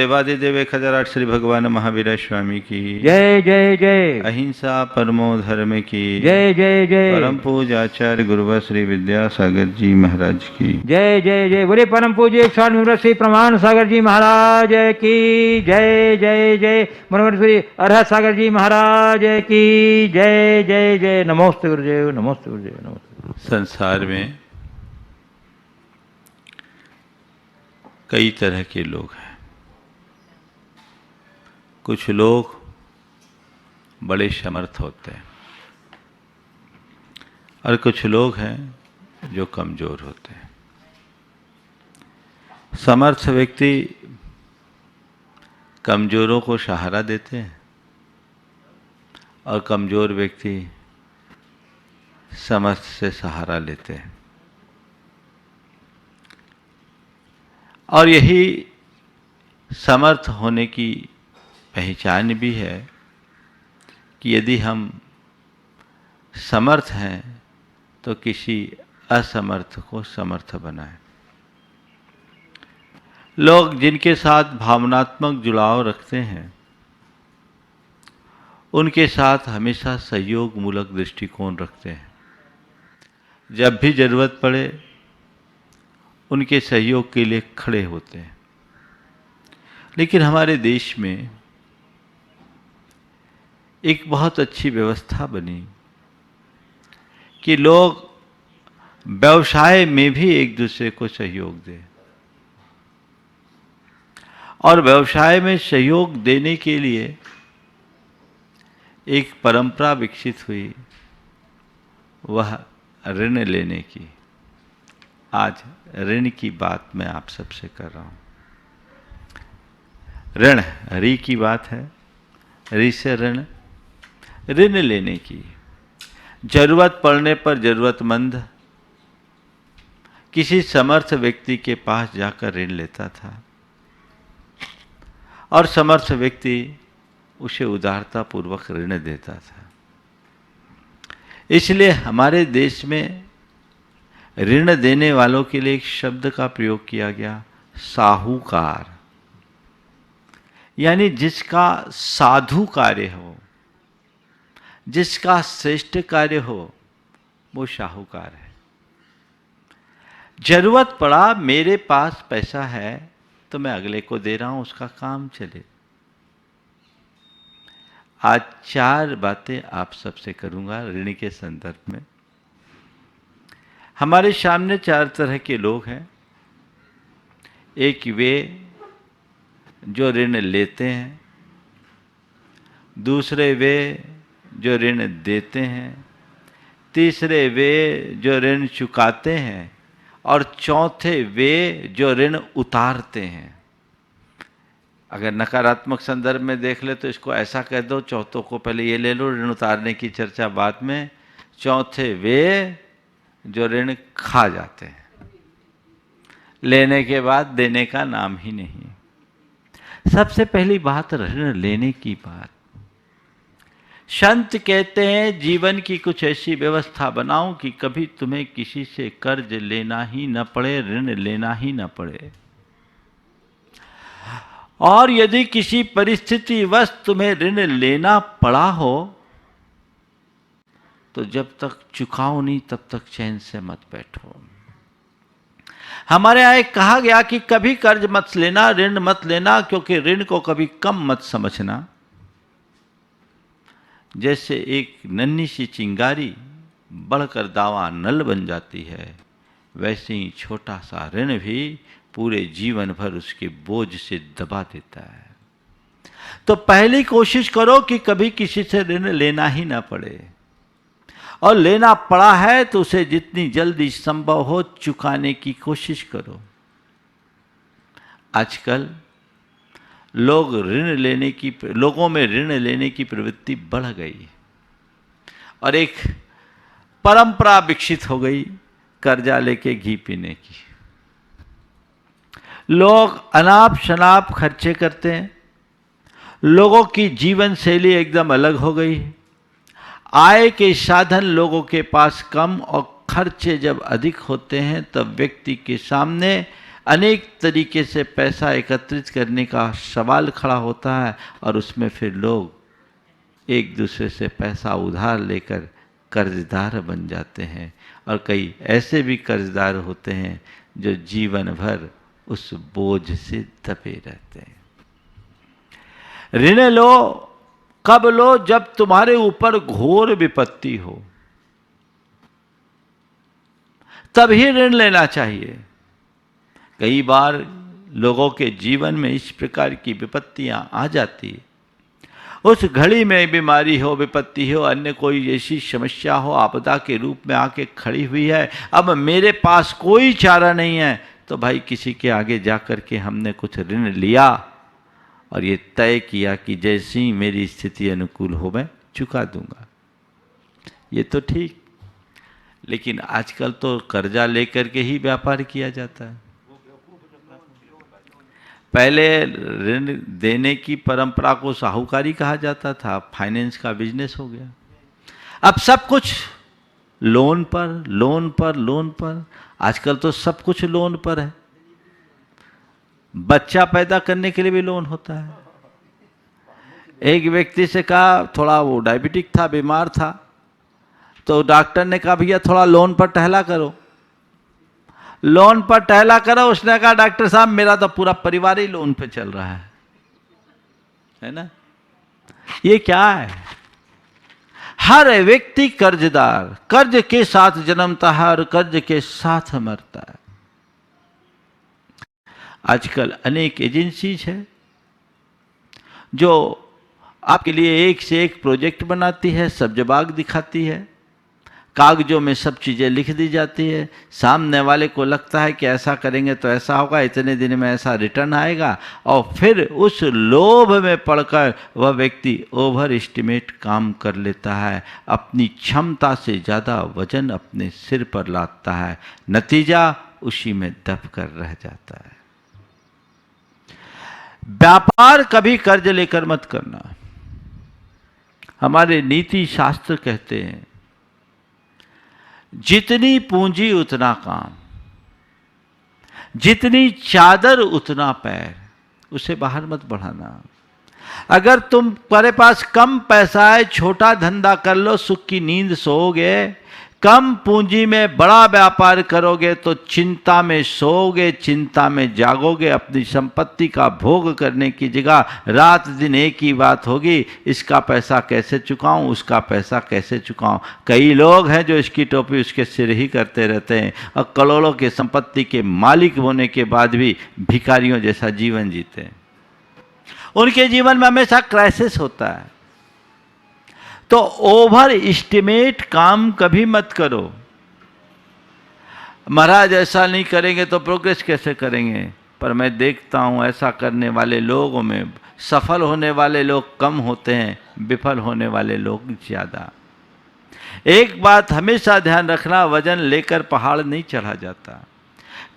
देवादिदेव 1008 श्री भगवान महावीर स्वामी की जय जय जय। अहिंसा परमो धर्म की जय जय जय। परम पूज्य आचार्य गुरुवर श्री विद्यासागर जी महाराज की जय जय जय। बोले परम पूज्य स्वामी गुरुवर श्री प्रमाण सागर जी महाराज की जय जय जय। मनोहर श्री अरहत सागर जी महाराज की जय जय जय। नमोस्तु गुरुदेव, नमोस्तु गुरुदेव, नमोस्तु। संसार में कई तरह के लोग हैं। कुछ लोग बड़े समर्थ होते हैं और कुछ लोग हैं जो कमजोर होते हैं। समर्थ व्यक्ति कमजोरों को सहारा देते हैं और कमजोर व्यक्ति समर्थ से सहारा लेते हैं। और यही समर्थ होने की पहचान भी है कि यदि हम समर्थ हैं तो किसी असमर्थ को समर्थ बनाएं। लोग जिनके साथ भावनात्मक जुड़ाव रखते हैं उनके साथ हमेशा सहयोग मूलक दृष्टिकोण रखते हैं। जब भी जरूरत पड़े उनके सहयोग के लिए खड़े होते हैं। लेकिन हमारे देश में एक बहुत अच्छी व्यवस्था बनी कि लोग व्यवसाय में भी एक दूसरे को सहयोग दें और व्यवसाय में सहयोग देने के लिए एक परंपरा विकसित हुई, वह ऋण लेने की। आज ऋण की बात मैं आप सबसे कर रहा हूं। ऋण ऋ की बात है, ऋ से ऋण, ऋण लेने की। जरूरत पड़ने पर जरूरतमंद किसी समर्थ व्यक्ति के पास जाकर ऋण लेता था और समर्थ व्यक्ति उसे उदारता पूर्वक ऋण देता था। इसलिए हमारे देश में ऋण देने वालों के लिए एक शब्द का प्रयोग किया गया, साहूकार। यानी जिसका साधु कार्य हो, जिसका श्रेष्ठ कार्य हो, वो साहूकार है। जरूरत पड़ा, मेरे पास पैसा है तो मैं अगले को दे रहा हूं, उसका काम चले। आज 4 बातें आप सबसे करूंगा ऋण के संदर्भ में। हमारे सामने 4 तरह के लोग हैं। एक वे जो ऋण लेते हैं, दूसरे वे जो ऋण देते हैं, तीसरे वे जो ऋण चुकाते हैं और चौथे वे जो ऋण उतारते हैं। अगर नकारात्मक संदर्भ में देख ले तो इसको ऐसा कह दो, चौथों को पहले ये ले लो, ऋण उतारने की चर्चा बाद में। चौथे वे जो ऋण खा जाते हैं, लेने के बाद देने का नाम ही नहीं। सबसे पहली बात ऋण लेने की बात। संत कहते हैं जीवन की कुछ ऐसी व्यवस्था बनाओ कि कभी तुम्हें किसी से कर्ज लेना ही न पड़े, ऋण लेना ही न पड़े। और यदि किसी परिस्थिति वश तुम्हें ऋण लेना पड़ा हो तो जब तक चुकाओ नहीं तब तक चैन से मत बैठो। हमारे यहाँ एक कहा गया कि कभी कर्ज मत लेना, ऋण मत लेना, क्योंकि ऋण को कभी कम मत समझना। जैसे एक नन्ही सी चिंगारी बढ़कर दावा नल बन जाती है, वैसे ही छोटा सा ऋण भी पूरे जीवन भर उसके बोझ से दबा देता है। तो पहली कोशिश करो कि कभी किसी से ऋण लेना ही ना पड़े, और लेना पड़ा है तो उसे जितनी जल्दी संभव हो चुकाने की कोशिश करो। आजकल लोगों में ऋण लेने की प्रवृत्ति बढ़ गई और एक परंपरा विकसित हो गई कर्जा लेके घी पीने की। लोग अनाप शनाप खर्चे करते हैं। लोगों की जीवन शैली एकदम अलग हो गई है। आय के साधन लोगों के पास कम और खर्चे जब अधिक होते हैं तब व्यक्ति के सामने अनेक तरीके से पैसा एकत्रित करने का सवाल खड़ा होता है और उसमें फिर लोग एक दूसरे से पैसा उधार लेकर कर्जदार बन जाते हैं और कई ऐसे भी कर्जदार होते हैं जो जीवन भर उस बोझ से दबे रहते हैं। ऋण लो कब लो? जब तुम्हारे ऊपर घोर विपत्ति हो, तभी ऋण लेना चाहिए। कई बार लोगों के जीवन में इस प्रकार की विपत्तियां आ जाती है, उस घड़ी में बीमारी हो, विपत्ति हो, अन्य कोई ऐसी समस्या हो, आपदा के रूप में आके खड़ी हुई है, अब मेरे पास कोई चारा नहीं है, तो भाई किसी के आगे जा कर के हमने कुछ ऋण लिया और ये तय किया कि जैसे ही मेरी स्थिति अनुकूल हो मैं चुका दूंगा। ये तो ठीक, लेकिन आजकल तो कर्जा लेकर के ही व्यापार किया जाता है। पहले ऋण देने की परंपरा को साहूकारी कहा जाता था, फाइनेंस का बिजनेस हो गया। अब सब कुछ लोन पर लोन पर लोन पर, आजकल तो सब कुछ लोन पर है। बच्चा पैदा करने के लिए भी लोन होता है। एक व्यक्ति से कहा, थोड़ा वो डायबिटिक था, बीमार था, तो डॉक्टर ने कहा भैया थोड़ा लोन पर टहला करो, लोन पर टहला करो। उसने कहा डॉक्टर साहब मेरा तो पूरा परिवार ही लोन पे चल रहा है ना। ये क्या है? हर व्यक्ति कर्जदार, कर्ज के साथ जन्मता है और कर्ज के साथ मरता है। आजकल अनेक एजेंसीज है जो आपके लिए एक से एक प्रोजेक्ट बनाती है, सब जवाब दिखाती है, कागजों में सब चीज़ें लिख दी जाती है। सामने वाले को लगता है कि ऐसा करेंगे तो ऐसा होगा, इतने दिन में ऐसा रिटर्न आएगा, और फिर उस लोभ में पड़कर वह व्यक्ति ओवर एस्टिमेट काम कर लेता है, अपनी क्षमता से ज़्यादा वजन अपने सिर पर लादता है, नतीजा उसी में दब कर रह जाता है। व्यापार कभी कर्ज लेकर मत करना। हमारे नीति शास्त्र कहते हैं जितनी पूंजी उतना काम, जितनी चादर उतना पैर, उसे बाहर मत बढ़ाना। अगर तुम्हारे पास कम पैसा है, छोटा धंधा कर लो, सुख की नींद सोओगे। कम पूंजी में बड़ा व्यापार करोगे तो चिंता में सोओगे, चिंता में जागोगे। अपनी संपत्ति का भोग करने की जगह रात दिन एक ही बात होगी, इसका पैसा कैसे चुकाऊं, उसका पैसा कैसे चुकाऊं। कई लोग हैं जो इसकी टोपी उसके सिर ही करते रहते हैं और करोड़ों के संपत्ति के मालिक होने के बाद भी भिखारियों जैसा जीवन जीते हैं। उनके जीवन में हमेशा क्राइसिस होता है। तो ओवर एस्टिमेट काम कभी मत करो। महाराज ऐसा नहीं करेंगे तो प्रोग्रेस कैसे करेंगे? पर मैं देखता हूं ऐसा करने वाले लोगों में सफल होने वाले लोग कम होते हैं, विफल होने वाले लोग ज्यादा। एक बात हमेशा ध्यान रखना, वजन लेकर पहाड़ नहीं चढ़ा जाता।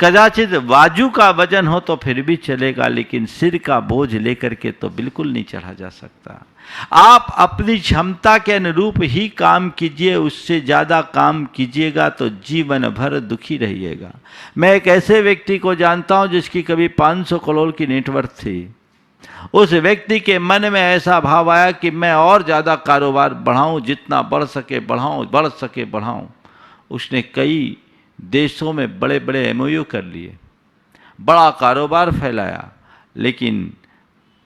कदाचित बाजू का वजन हो तो फिर भी चलेगा, लेकिन सिर का बोझ लेकर के तो बिल्कुल नहीं चढ़ा जा सकता। आप अपनी क्षमता के अनुरूप ही काम कीजिए, उससे ज़्यादा काम कीजिएगा तो जीवन भर दुखी रहिएगा। मैं एक ऐसे व्यक्ति को जानता हूं जिसकी कभी 500 करोड़ की नेटवर्थ थी। उस व्यक्ति के मन में ऐसा भाव आया कि मैं और ज़्यादा कारोबार बढ़ाऊं, जितना बढ़ सके बढ़ाऊं, बढ़ सके बढ़ाऊं। उसने कई देशों में बड़े बड़े एमओयू कर लिए, बड़ा कारोबार फैलाया, लेकिन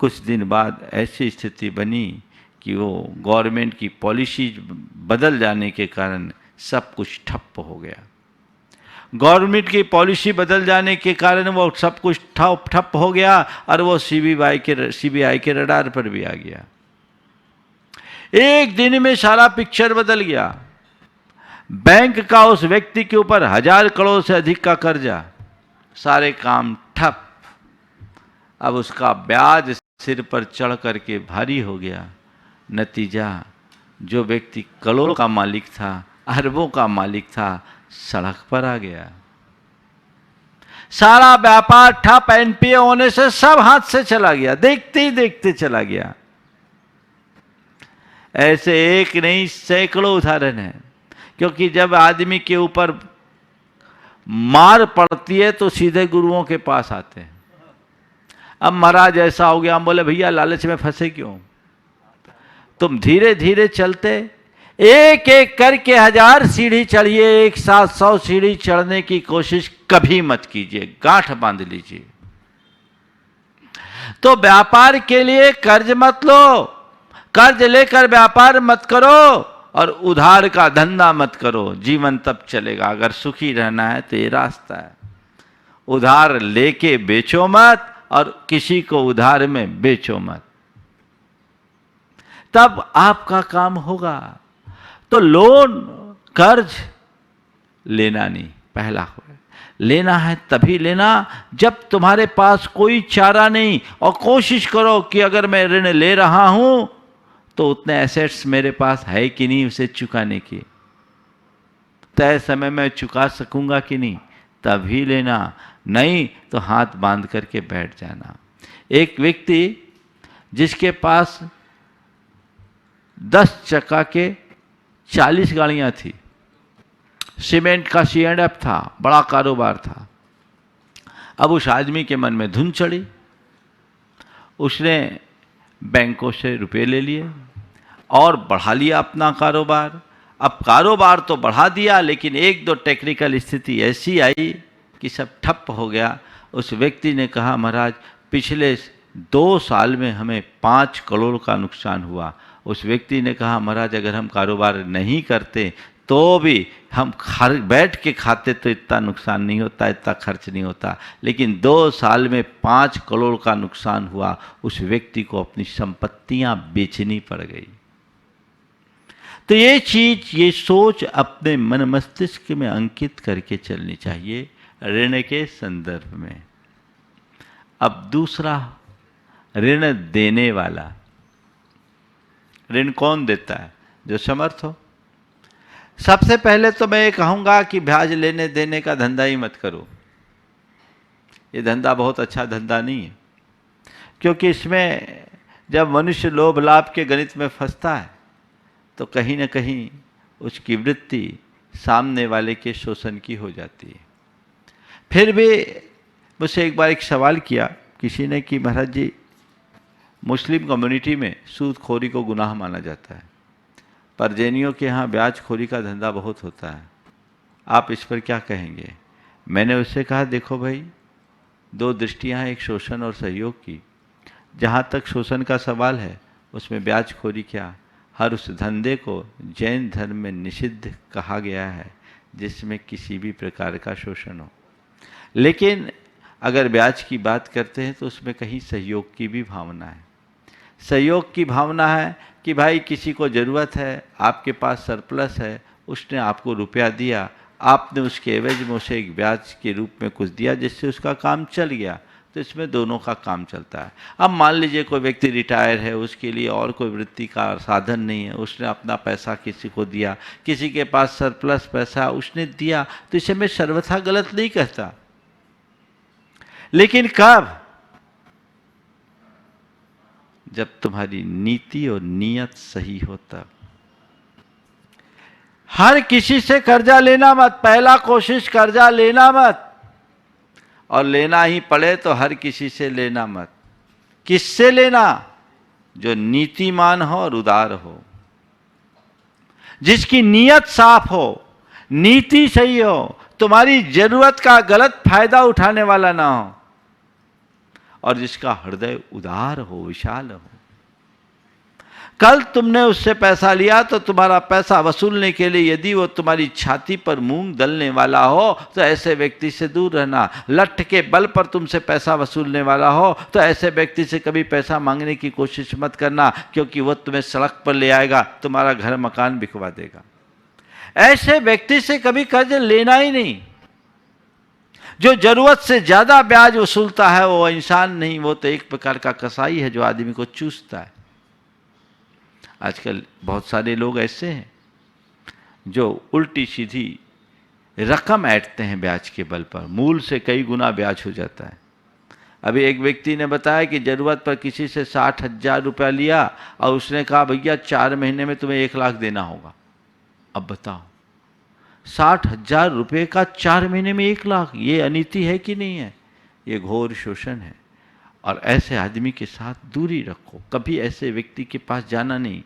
कुछ दिन बाद ऐसी स्थिति बनी कि वो गवर्नमेंट की पॉलिसीज बदल जाने के कारण सब कुछ ठप्प हो गया। गवर्नमेंट की पॉलिसी बदल जाने के कारण वो सब कुछ ठप्प हो गया और वो सीबीआई के रडार पर भी आ गया। एक दिन में सारा पिक्चर बदल गया। बैंक का उस व्यक्ति के ऊपर 1000 करोड़ से अधिक का कर्जा, सारे काम ठप। अब उसका ब्याज सिर पर चढ़ करके भारी हो गया। नतीजा, जो व्यक्ति करोड़ों का मालिक था, अरबों का मालिक था, सड़क पर आ गया। सारा व्यापार ठप, एनपीए होने से सब हाथ से चला गया, देखते ही देखते चला गया। ऐसे एक नहीं सैकड़ों उदाहरण हैं। क्योंकि जब आदमी के ऊपर मार पड़ती है तो सीधे गुरुओं के पास आते हैं। अब महाराज ऐसा हो गया, हम बोले भैया लालच में फंसे क्यों, तुम धीरे धीरे चलते, एक एक करके 1000 सीढ़ी चढ़िए, एक साथ 100 सीढ़ी चढ़ने की कोशिश कभी मत कीजिए, गांठ बांध लीजिए। तो व्यापार के लिए कर्ज मत लो, कर्ज लेकर व्यापार मत करो और उधार का धंधा मत करो, जीवन तब चलेगा। अगर सुखी रहना है तो ये रास्ता है, उधार लेके बेचो मत और किसी को उधार में बेचो मत, तब आपका काम होगा। तो लोन कर्ज लेना नहीं, पहला हो लेना है तभी लेना जब तुम्हारे पास कोई चारा नहीं, और कोशिश करो कि अगर मैं ऋण ले रहा हूं तो उतने एसेट्स मेरे पास है कि नहीं उसे चुकाने की, तय समय में चुका सकूंगा कि नहीं, तभी लेना, नहीं तो हाथ बांध करके बैठ जाना। एक व्यक्ति जिसके पास 10 चक्का के 40 गाड़ियां थी, सीमेंट का C&F था, बड़ा कारोबार था। अब उस आदमी के मन में धुन चढ़ी, उसने बैंकों से रुपए ले लिए और बढ़ा लिया अपना कारोबार। अब कारोबार तो बढ़ा दिया, लेकिन 1-2 टेक्निकल स्थिति ऐसी आई कि सब ठप हो गया। उस व्यक्ति ने कहा महाराज पिछले 2 साल में हमें 5 करोड़ का नुकसान हुआ। उस व्यक्ति ने कहा महाराज अगर हम कारोबार नहीं करते तो भी हम बैठ के खाते तो इतना नुकसान नहीं होता, इतना खर्च नहीं होता, लेकिन 2 साल में 5 करोड़ का नुकसान हुआ। उस व्यक्ति को अपनी संपत्तियां बेचनी पड़ गई। तो ये चीज, ये सोच अपने मन मस्तिष्क में अंकित करके चलनी चाहिए ऋण के संदर्भ में। अब दूसरा, ऋण देने वाला। ऋण कौन देता है? जो समर्थ हो। सबसे पहले तो मैं ये कहूंगा कि ब्याज लेने देने का धंधा ही मत करो। ये धंधा बहुत अच्छा धंधा नहीं है, क्योंकि इसमें जब मनुष्य लोभ लाभ के गणित में फंसता है तो कहीं ना कहीं उसकी वृत्ति सामने वाले के शोषण की हो जाती है। फिर भी मुझसे एक बार एक सवाल किया किसी ने कि महाराज जी मुस्लिम कम्युनिटी में सूदखोरी को गुनाह माना जाता है, पर जैनियों के यहाँ ब्याजखोरी का धंधा बहुत होता है, आप इस पर क्या कहेंगे? मैंने उससे कहा देखो भाई, 2 दृष्टियाँ हैं, एक शोषण और सहयोग की। जहाँ तक शोषण का सवाल है उसमें ब्याजखोरी क्या, हर उस धंधे को जैन धर्म में निषिद्ध कहा गया है जिसमें किसी भी प्रकार का शोषण हो। लेकिन अगर ब्याज की बात करते हैं तो उसमें कहीं सहयोग की भी भावना है। सहयोग की भावना है कि भाई किसी को ज़रूरत है, आपके पास सरप्लस है, उसने आपको रुपया दिया, आपने उसके एवज में उसे एक ब्याज के रूप में कुछ दिया जिससे उसका काम चल गया, तो इसमें दोनों का काम चलता है। अब मान लीजिए कोई व्यक्ति रिटायर है, उसके लिए और कोई वृत्ति का साधन नहीं है, उसने अपना पैसा किसी को दिया, किसी के पास सरप्लस पैसा उसने दिया, तो इसे मैं सर्वथा गलत नहीं कहता। लेकिन कब? जब तुम्हारी नीति और नियत सही हो तब। हर किसी से कर्जा लेना मत, पहला कोशिश कर्जा लेना मत, और लेना ही पड़े तो हर किसी से लेना मत। किससे लेना? जो नीतिमान हो और उदार हो, जिसकी नियत साफ हो, नीति सही हो, तुम्हारी जरूरत का गलत फायदा उठाने वाला ना हो, और जिसका हृदय उदार हो, विशाल हो। कल तुमने उससे पैसा लिया तो तुम्हारा पैसा वसूलने के लिए यदि वो तुम्हारी छाती पर मूंग दलने वाला हो तो ऐसे व्यक्ति से दूर रहना। लठ के बल पर तुमसे पैसा वसूलने वाला हो तो ऐसे व्यक्ति से कभी पैसा मांगने की कोशिश मत करना, क्योंकि वो तुम्हें सड़क पर ले आएगा, तुम्हारा घर मकान बिकवा देगा। ऐसे व्यक्ति से कभी कर्ज लेना ही नहीं। जो जरूरत से ज्यादा ब्याज वसूलता है वो इंसान नहीं, वो तो एक प्रकार का कसाई है जो आदमी को चूसता है। आजकल बहुत सारे लोग ऐसे हैं जो उल्टी सीधी रकम ऐंठते हैं ब्याज के बल पर, मूल से कई गुना ब्याज हो जाता है। अभी एक व्यक्ति ने बताया कि जरूरत पर किसी से 60,000 रुपया लिया और उसने कहा भैया 4 महीने में तुम्हें 1 लाख देना होगा। अब बताओ, 60,000 रुपये का 4 महीने में 1 लाख, ये अनीति है कि नहीं है? ये घोर शोषण है। और ऐसे आदमी के साथ दूरी रखो, कभी ऐसे व्यक्ति के पास जाना नहीं।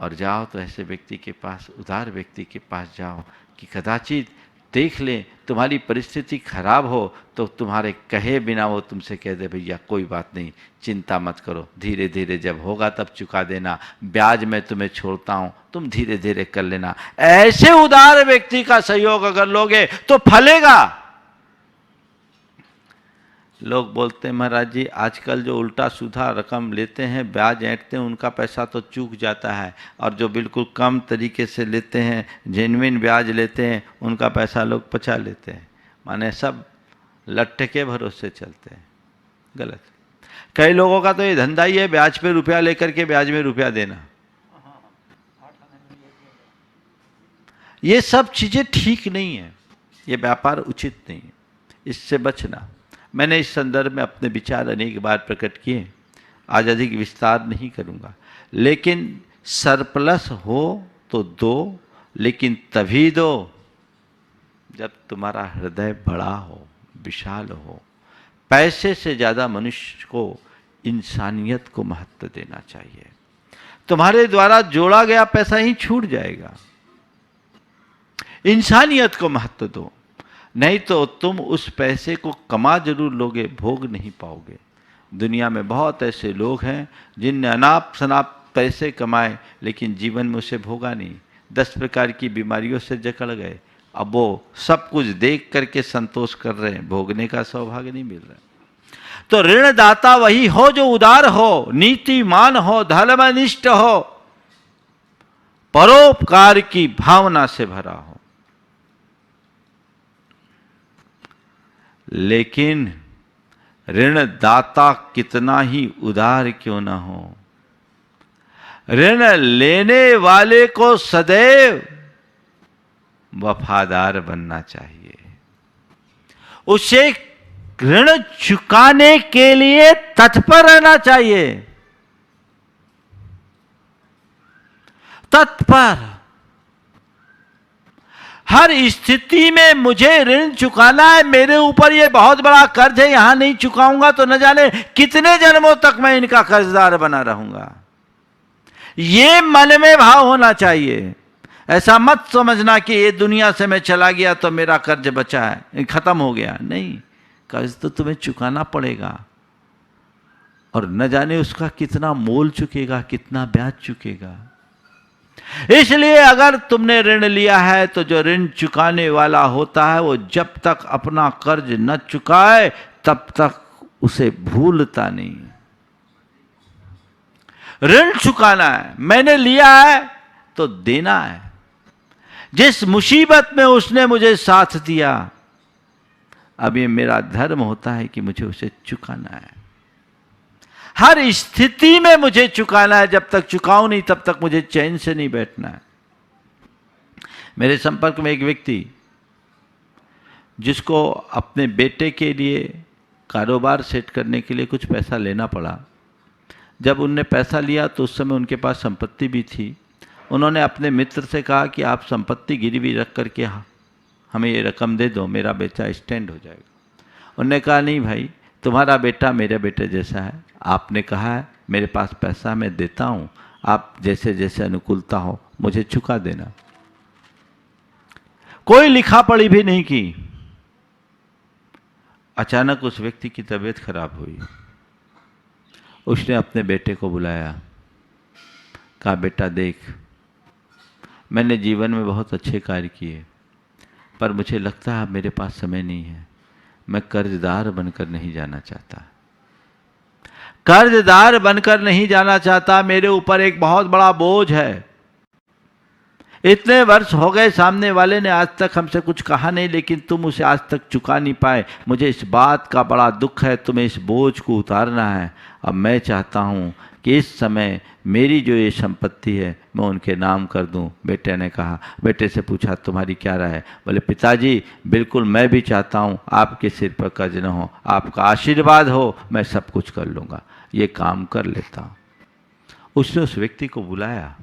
और जाओ तो ऐसे व्यक्ति के पास, उदार व्यक्ति के पास जाओ कि कदाचित देख लें तुम्हारी परिस्थिति खराब हो तो तुम्हारे कहे बिना वो तुमसे कह दे भैया कोई बात नहीं, चिंता मत करो, धीरे धीरे जब होगा तब चुका देना, ब्याज मैं तुम्हें छोड़ता हूँ, तुम धीरे धीरे कर लेना। ऐसे उदार व्यक्ति का सहयोग अगर लोगे तो फलेगा। लोग बोलते हैं महाराज जी आजकल जो उल्टा सीधा रकम लेते हैं, ब्याज ऐंठते हैं, उनका पैसा तो चूक जाता है, और जो बिल्कुल कम तरीके से लेते हैं, जेन्युइन ब्याज लेते हैं, उनका पैसा लोग पचा लेते हैं। माने सब लट्ठे के भरोसे चलते हैं। गलत। कई लोगों का तो ये धंधा ही है ब्याज पे रुपया लेकर के ब्याज में रुपया देना। ये सब चीज़ें ठीक नहीं है, ये व्यापार उचित नहीं है, इससे बचना। मैंने इस संदर्भ में अपने विचार अनेक बार प्रकट किए, आज अधिक विस्तार नहीं करूँगा। लेकिन सरप्लस हो तो दो, लेकिन तभी दो जब तुम्हारा हृदय बड़ा हो, विशाल हो। पैसे से ज़्यादा मनुष्य को इंसानियत को महत्व देना चाहिए। तुम्हारे द्वारा जोड़ा गया पैसा ही छूट जाएगा, इंसानियत को महत्व दो, नहीं तो तुम उस पैसे को कमा जरूर लोगे, भोग नहीं पाओगे। दुनिया में बहुत ऐसे लोग हैं जिनने अनाप शनाप पैसे कमाए लेकिन जीवन में उसे भोगा नहीं, 10 प्रकार की बीमारियों से जकड़ गए। अब वो सब कुछ देख करके संतोष कर रहे हैं, भोगने का सौभाग्य नहीं मिल रहा। तो ऋणदाता वही हो जो उदार हो, नीतिमान हो, धर्मनिष्ठ हो, परोपकार की भावना से भरा हो। लेकिन ऋणदाता कितना ही उदार क्यों न हो, ऋण लेने वाले को सदैव वफादार बनना चाहिए। उसे ऋण चुकाने के लिए तत्पर रहना चाहिए, तत्पर। हर स्थिति में मुझे ऋण चुकाना है, मेरे ऊपर ये बहुत बड़ा कर्ज है, यहां नहीं चुकाऊंगा तो न जाने कितने जन्मों तक मैं इनका कर्जदार बना रहूंगा। ये मन में भाव होना चाहिए। ऐसा मत समझना कि ये दुनिया से मैं चला गया तो मेरा कर्ज बचा है, खत्म हो गया। नहीं, कर्ज तो तुम्हें चुकाना पड़ेगा, और न जाने उसका कितना मोल चुकेगा, कितना ब्याज चुकेगा। इसलिए अगर तुमने ऋण लिया है तो जो ऋण चुकाने वाला होता है वो जब तक अपना कर्ज न चुकाए तब तक उसे भूलता नहीं। ऋण चुकाना है, मैंने लिया है तो देना है। जिस मुसीबत में उसने मुझे साथ दिया, अब ये मेरा धर्म होता है कि मुझे उसे चुकाना है। हर स्थिति में मुझे चुकाना है, जब तक चुकाऊं नहीं तब तक मुझे चैन से नहीं बैठना है। मेरे संपर्क में एक व्यक्ति, जिसको अपने बेटे के लिए कारोबार सेट करने के लिए कुछ पैसा लेना पड़ा। जब उनने पैसा लिया तो उस समय उनके पास संपत्ति भी थी। उन्होंने अपने मित्र से कहा कि आप संपत्ति गिरवी रख करके हमें ये रकम दे दो, मेरा बेटा स्टैंड हो जाएगा। उन्होंने कहा नहीं भाई, तुम्हारा बेटा मेरे बेटे जैसा है, आपने कहा है मेरे पास पैसा मैं देता हूँ, आप जैसे जैसे अनुकूलता हो मुझे चुका देना। कोई लिखा पढ़ी भी नहीं की। अचानक उस व्यक्ति की तबीयत खराब हुई। उसने अपने बेटे को बुलाया, कहा बेटा देख, मैंने जीवन में बहुत अच्छे कार्य किए, पर मुझे लगता है अब मेरे पास समय नहीं है। मैं कर्जदार बनकर नहीं जाना चाहता, कर्जदार बनकर नहीं जाना चाहता। मेरे ऊपर एक बहुत बड़ा बोझ है। इतने वर्ष हो गए, सामने वाले ने आज तक हमसे कुछ कहा नहीं, लेकिन तुम उसे आज तक चुका नहीं पाए। मुझे इस बात का बड़ा दुख है, तुम्हें इस बोझ को उतारना है। अब मैं चाहता हूँ कि इस समय मेरी जो ये संपत्ति है मैं उनके नाम कर दूं। बेटे ने कहा, बेटे से पूछा तुम्हारी क्या राय है? बोले पिताजी बिल्कुल मैं भी चाहता हूँ आपके सिर पर कर्ज न हो, आपका आशीर्वाद हो, मैं सब कुछ कर लूँगा, ये काम कर लेता हूँ। उसने उस व्यक्ति को बुलाया,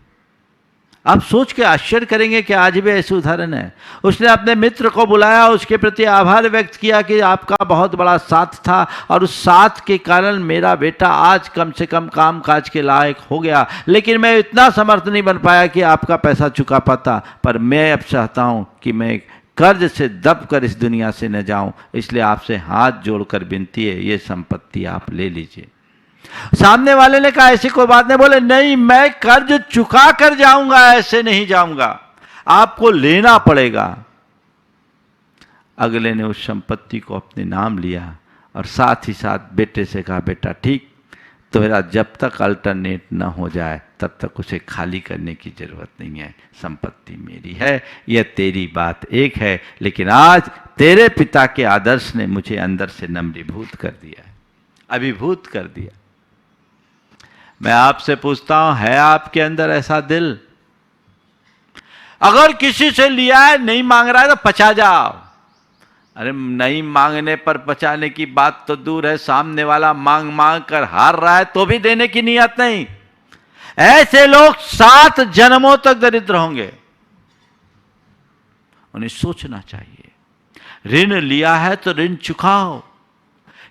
आप सोच के आश्चर्य करेंगे कि आज भी ऐसे उदाहरण है। उसने अपने मित्र को बुलाया, उसके प्रति आभार व्यक्त किया कि आपका बहुत बड़ा साथ था और उस साथ के कारण मेरा बेटा आज कम से कम काम काज के लायक हो गया, लेकिन मैं इतना समर्थ नहीं बन पाया कि आपका पैसा चुका पाता। पर मैं अब चाहता हूँ कि मैं कर्ज से दब कर इस दुनिया से न जाऊं, इसलिए आपसे हाथ जोड़कर विनती है, ये संपत्ति आप ले लीजिए। सामने वाले ने कहा ऐसी कोई बात नहीं। बोले नहीं, मैं कर्ज चुका कर जाऊंगा, ऐसे नहीं जाऊंगा, आपको लेना पड़ेगा। अगले ने उस संपत्ति को अपने नाम लिया और साथ ही साथ बेटे से कहा, बेटा ठीक, तेरा जब तक अल्टरनेट न हो जाए तब तक उसे खाली करने की जरूरत नहीं है, संपत्ति मेरी है, यह तेरी बात एक है, लेकिन आज तेरे पिता के आदर्श ने मुझे अंदर से नम्रीभूत कर दिया, अभिभूत कर दिया। मैं आपसे पूछता हूं, है आपके अंदर ऐसा दिल? अगर किसी से लिया है, नहीं मांग रहा है तो पचा जाओ। अरे नहीं मांगने पर पचाने की बात तो दूर है, सामने वाला मांग मांग कर हार रहा है तो भी देने की नियत नहीं। ऐसे लोग 7 जन्मों तक दरिद्र होंगे। उन्हें सोचना चाहिए, ऋण लिया है तो ऋण चुकाओ।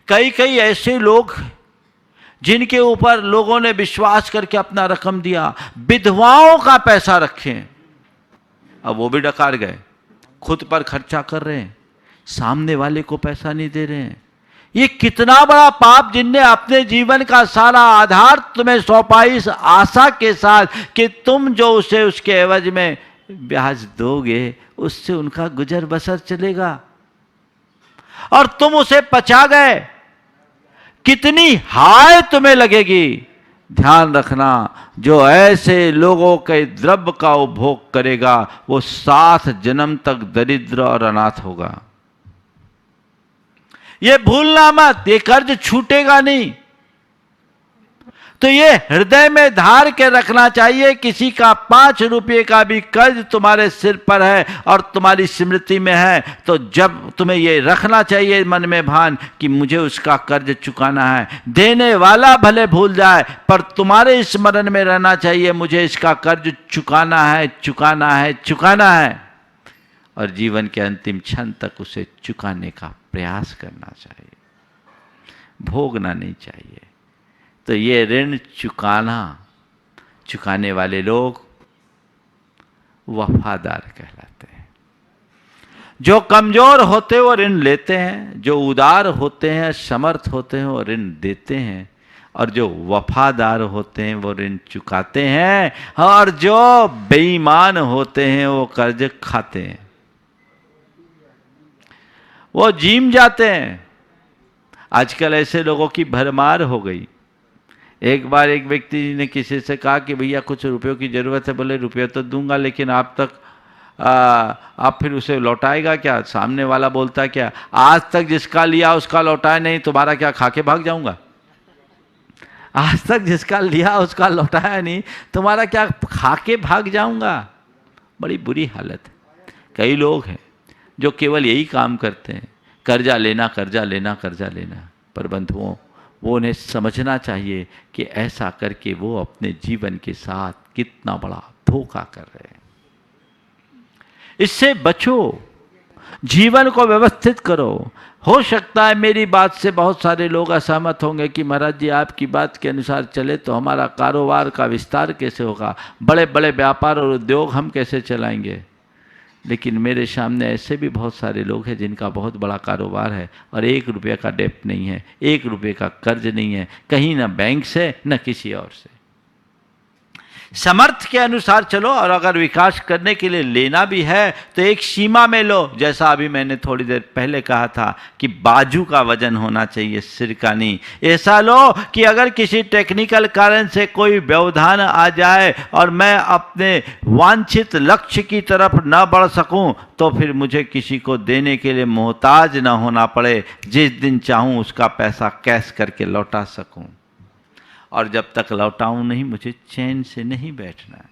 कई कई ऐसे लोग जिनके ऊपर लोगों ने विश्वास करके अपना रकम दिया, विधवाओं का पैसा रखें, अब वो भी डकार गए, खुद पर खर्चा कर रहे हैं, सामने वाले को पैसा नहीं दे रहे हैं। ये कितना बड़ा पाप, जिनने अपने जीवन का सारा आधार तुम्हें सौंपा इस आशा के साथ कि तुम जो उसे उसके एवज में ब्याज दोगे उससे उनका गुजर बसर चलेगा, और तुम उसे पचा गए। कितनी हाय तुम्हें लगेगी। ध्यान रखना, जो ऐसे लोगों के द्रव्य का उपभोग करेगा वो 7 जन्म तक दरिद्र और अनाथ होगा। ये भूलना मत, ये कर्ज छूटेगा नहीं। तो ये हृदय में धार के रखना चाहिए, किसी का 5 रुपये का भी कर्ज तुम्हारे सिर पर है और तुम्हारी स्मृति में है, तो जब तुम्हें ये रखना चाहिए मन में भान कि मुझे उसका कर्ज चुकाना है। देने वाला भले भूल जाए, पर तुम्हारे स्मरण में रहना चाहिए मुझे इसका कर्ज चुकाना है, चुकाना है, चुकाना है, और जीवन के अंतिम क्षण तक उसे चुकाने का प्रयास करना चाहिए, भोगना नहीं चाहिए। तो ये ऋण चुकाने वाले लोग वफादार कहलाते हैं। जो कमजोर होते हैं वो ऋण लेते हैं, जो उदार होते हैं, समर्थ होते हैं, वो ऋण देते हैं, और जो वफादार होते हैं वो ऋण चुकाते हैं, और जो बेईमान होते हैं वो कर्ज खाते हैं, वो जीम जाते हैं। आजकल ऐसे लोगों की भरमार हो गई। एक बार एक व्यक्ति ने किसी से कहा कि भैया कुछ रुपयों की ज़रूरत है। बोले रुपये तो दूंगा, लेकिन आप फिर उसे लौटाएगा क्या? सामने वाला बोलता क्या, आज तक जिसका लिया उसका लौटाया नहीं, तुम्हारा क्या खा के भाग जाऊंगा? आज तक जिसका लिया उसका लौटाया नहीं, तुम्हारा क्या खा के भाग जाऊंगा? बड़ी बुरी हालत है। कई लोग हैं जो केवल यही काम करते हैं, कर्जा लेना, कर्जा लेना, कर्जा लेना। पर बंधुओं, वो उन्हें समझना चाहिए कि ऐसा करके वो अपने जीवन के साथ कितना बड़ा धोखा कर रहे हैं। इससे बचो, जीवन को व्यवस्थित करो। हो सकता है मेरी बात से बहुत सारे लोग असहमत होंगे कि महाराज जी आपकी बात के अनुसार चले तो हमारा कारोबार का विस्तार कैसे होगा, बड़े बड़े व्यापार और उद्योग हम कैसे चलाएंगे। लेकिन मेरे सामने ऐसे भी बहुत सारे लोग हैं जिनका बहुत बड़ा कारोबार है और 1 रुपये का डेप्ट नहीं है, 1 रुपये का कर्ज नहीं है, कहीं ना बैंक से न किसी और से। समर्थ के अनुसार चलो, और अगर विकास करने के लिए लेना भी है तो एक सीमा में लो। जैसा अभी मैंने थोड़ी देर पहले कहा था कि बाजू का वजन होना चाहिए, सिर का नहीं। ऐसा लो कि अगर किसी टेक्निकल कारण से कोई व्यवधान आ जाए और मैं अपने वांछित लक्ष्य की तरफ न बढ़ सकूं, तो फिर मुझे किसी को देने के लिए मोहताज न होना पड़े, जिस दिन चाहूं उसका पैसा कैश करके लौटा सकूं। और जब तक लौटाऊं नहीं, मुझे चैन से नहीं बैठना।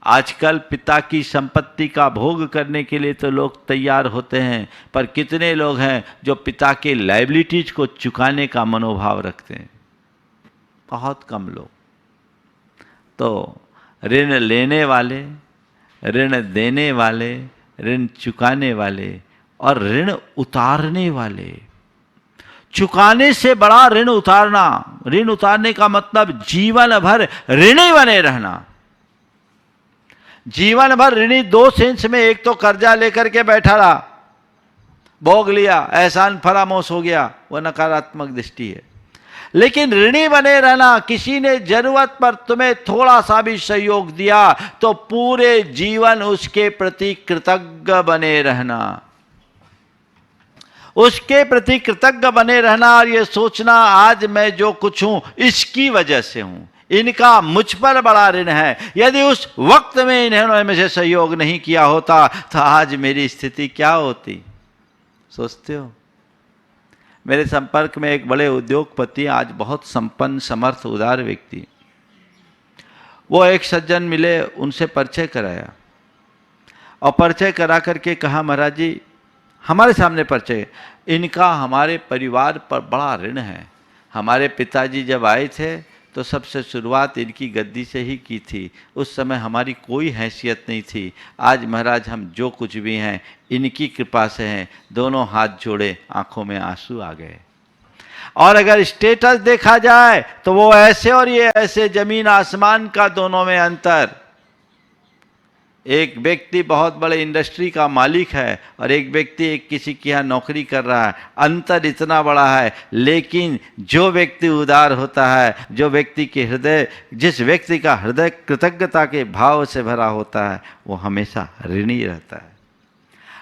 आजकल पिता की संपत्ति का भोग करने के लिए तो लोग तैयार होते हैं, पर कितने लोग हैं जो पिता के लायबिलिटीज को चुकाने का मनोभाव रखते हैं? बहुत कम लोग। तो ऋण लेने वाले, ऋण देने वाले, ऋण चुकाने वाले और ऋण उतारने वाले। चुकाने से बड़ा ऋण उतारना। ऋण उतारने का मतलब जीवन भर ऋणी बने रहना। जीवन भर ऋणी दो सेंस में, एक तो कर्जा लेकर के बैठा रहा, भोग लिया, एहसान फरामोश हो गया, वह नकारात्मक दृष्टि है। लेकिन ऋणी बने रहना, किसी ने जरूरत पर तुम्हें थोड़ा सा भी सहयोग दिया तो पूरे जीवन उसके प्रति कृतज्ञ बने रहना, उसके प्रति कृतज्ञ बने रहना और ये सोचना आज मैं जो कुछ हूं इसकी वजह से हूं, इनका मुझ पर बड़ा ऋण है। यदि उस वक्त में इन्होंने मुझे सहयोग नहीं किया होता तो आज मेरी स्थिति क्या होती, सोचते हो? मेरे संपर्क में एक बड़े उद्योगपति, आज बहुत संपन्न, समर्थ, उदार व्यक्ति, वो एक सज्जन मिले, उनसे परिचय कराया और परिचय करा करके कहा, महाराज जी, हमारे सामने परिचय, इनका हमारे परिवार पर बड़ा ऋण है। हमारे पिताजी जब आए थे तो सबसे शुरुआत इनकी गद्दी से ही की थी। उस समय हमारी कोई हैसियत नहीं थी। आज महाराज हम जो कुछ भी हैं इनकी कृपा से हैं। दोनों हाथ जोड़े, आंखों में आंसू आ गए। और अगर स्टेटस देखा जाए तो वो ऐसे और ये ऐसे, जमीन आसमान का दोनों में अंतर। एक व्यक्ति बहुत बड़े इंडस्ट्री का मालिक है और एक व्यक्ति एक किसी के यहाँ नौकरी कर रहा है। अंतर इतना बड़ा है, लेकिन जो व्यक्ति उदार होता है, जो व्यक्ति के हृदय, जिस व्यक्ति का हृदय कृतज्ञता के भाव से भरा होता है, वो हमेशा ऋणी रहता है।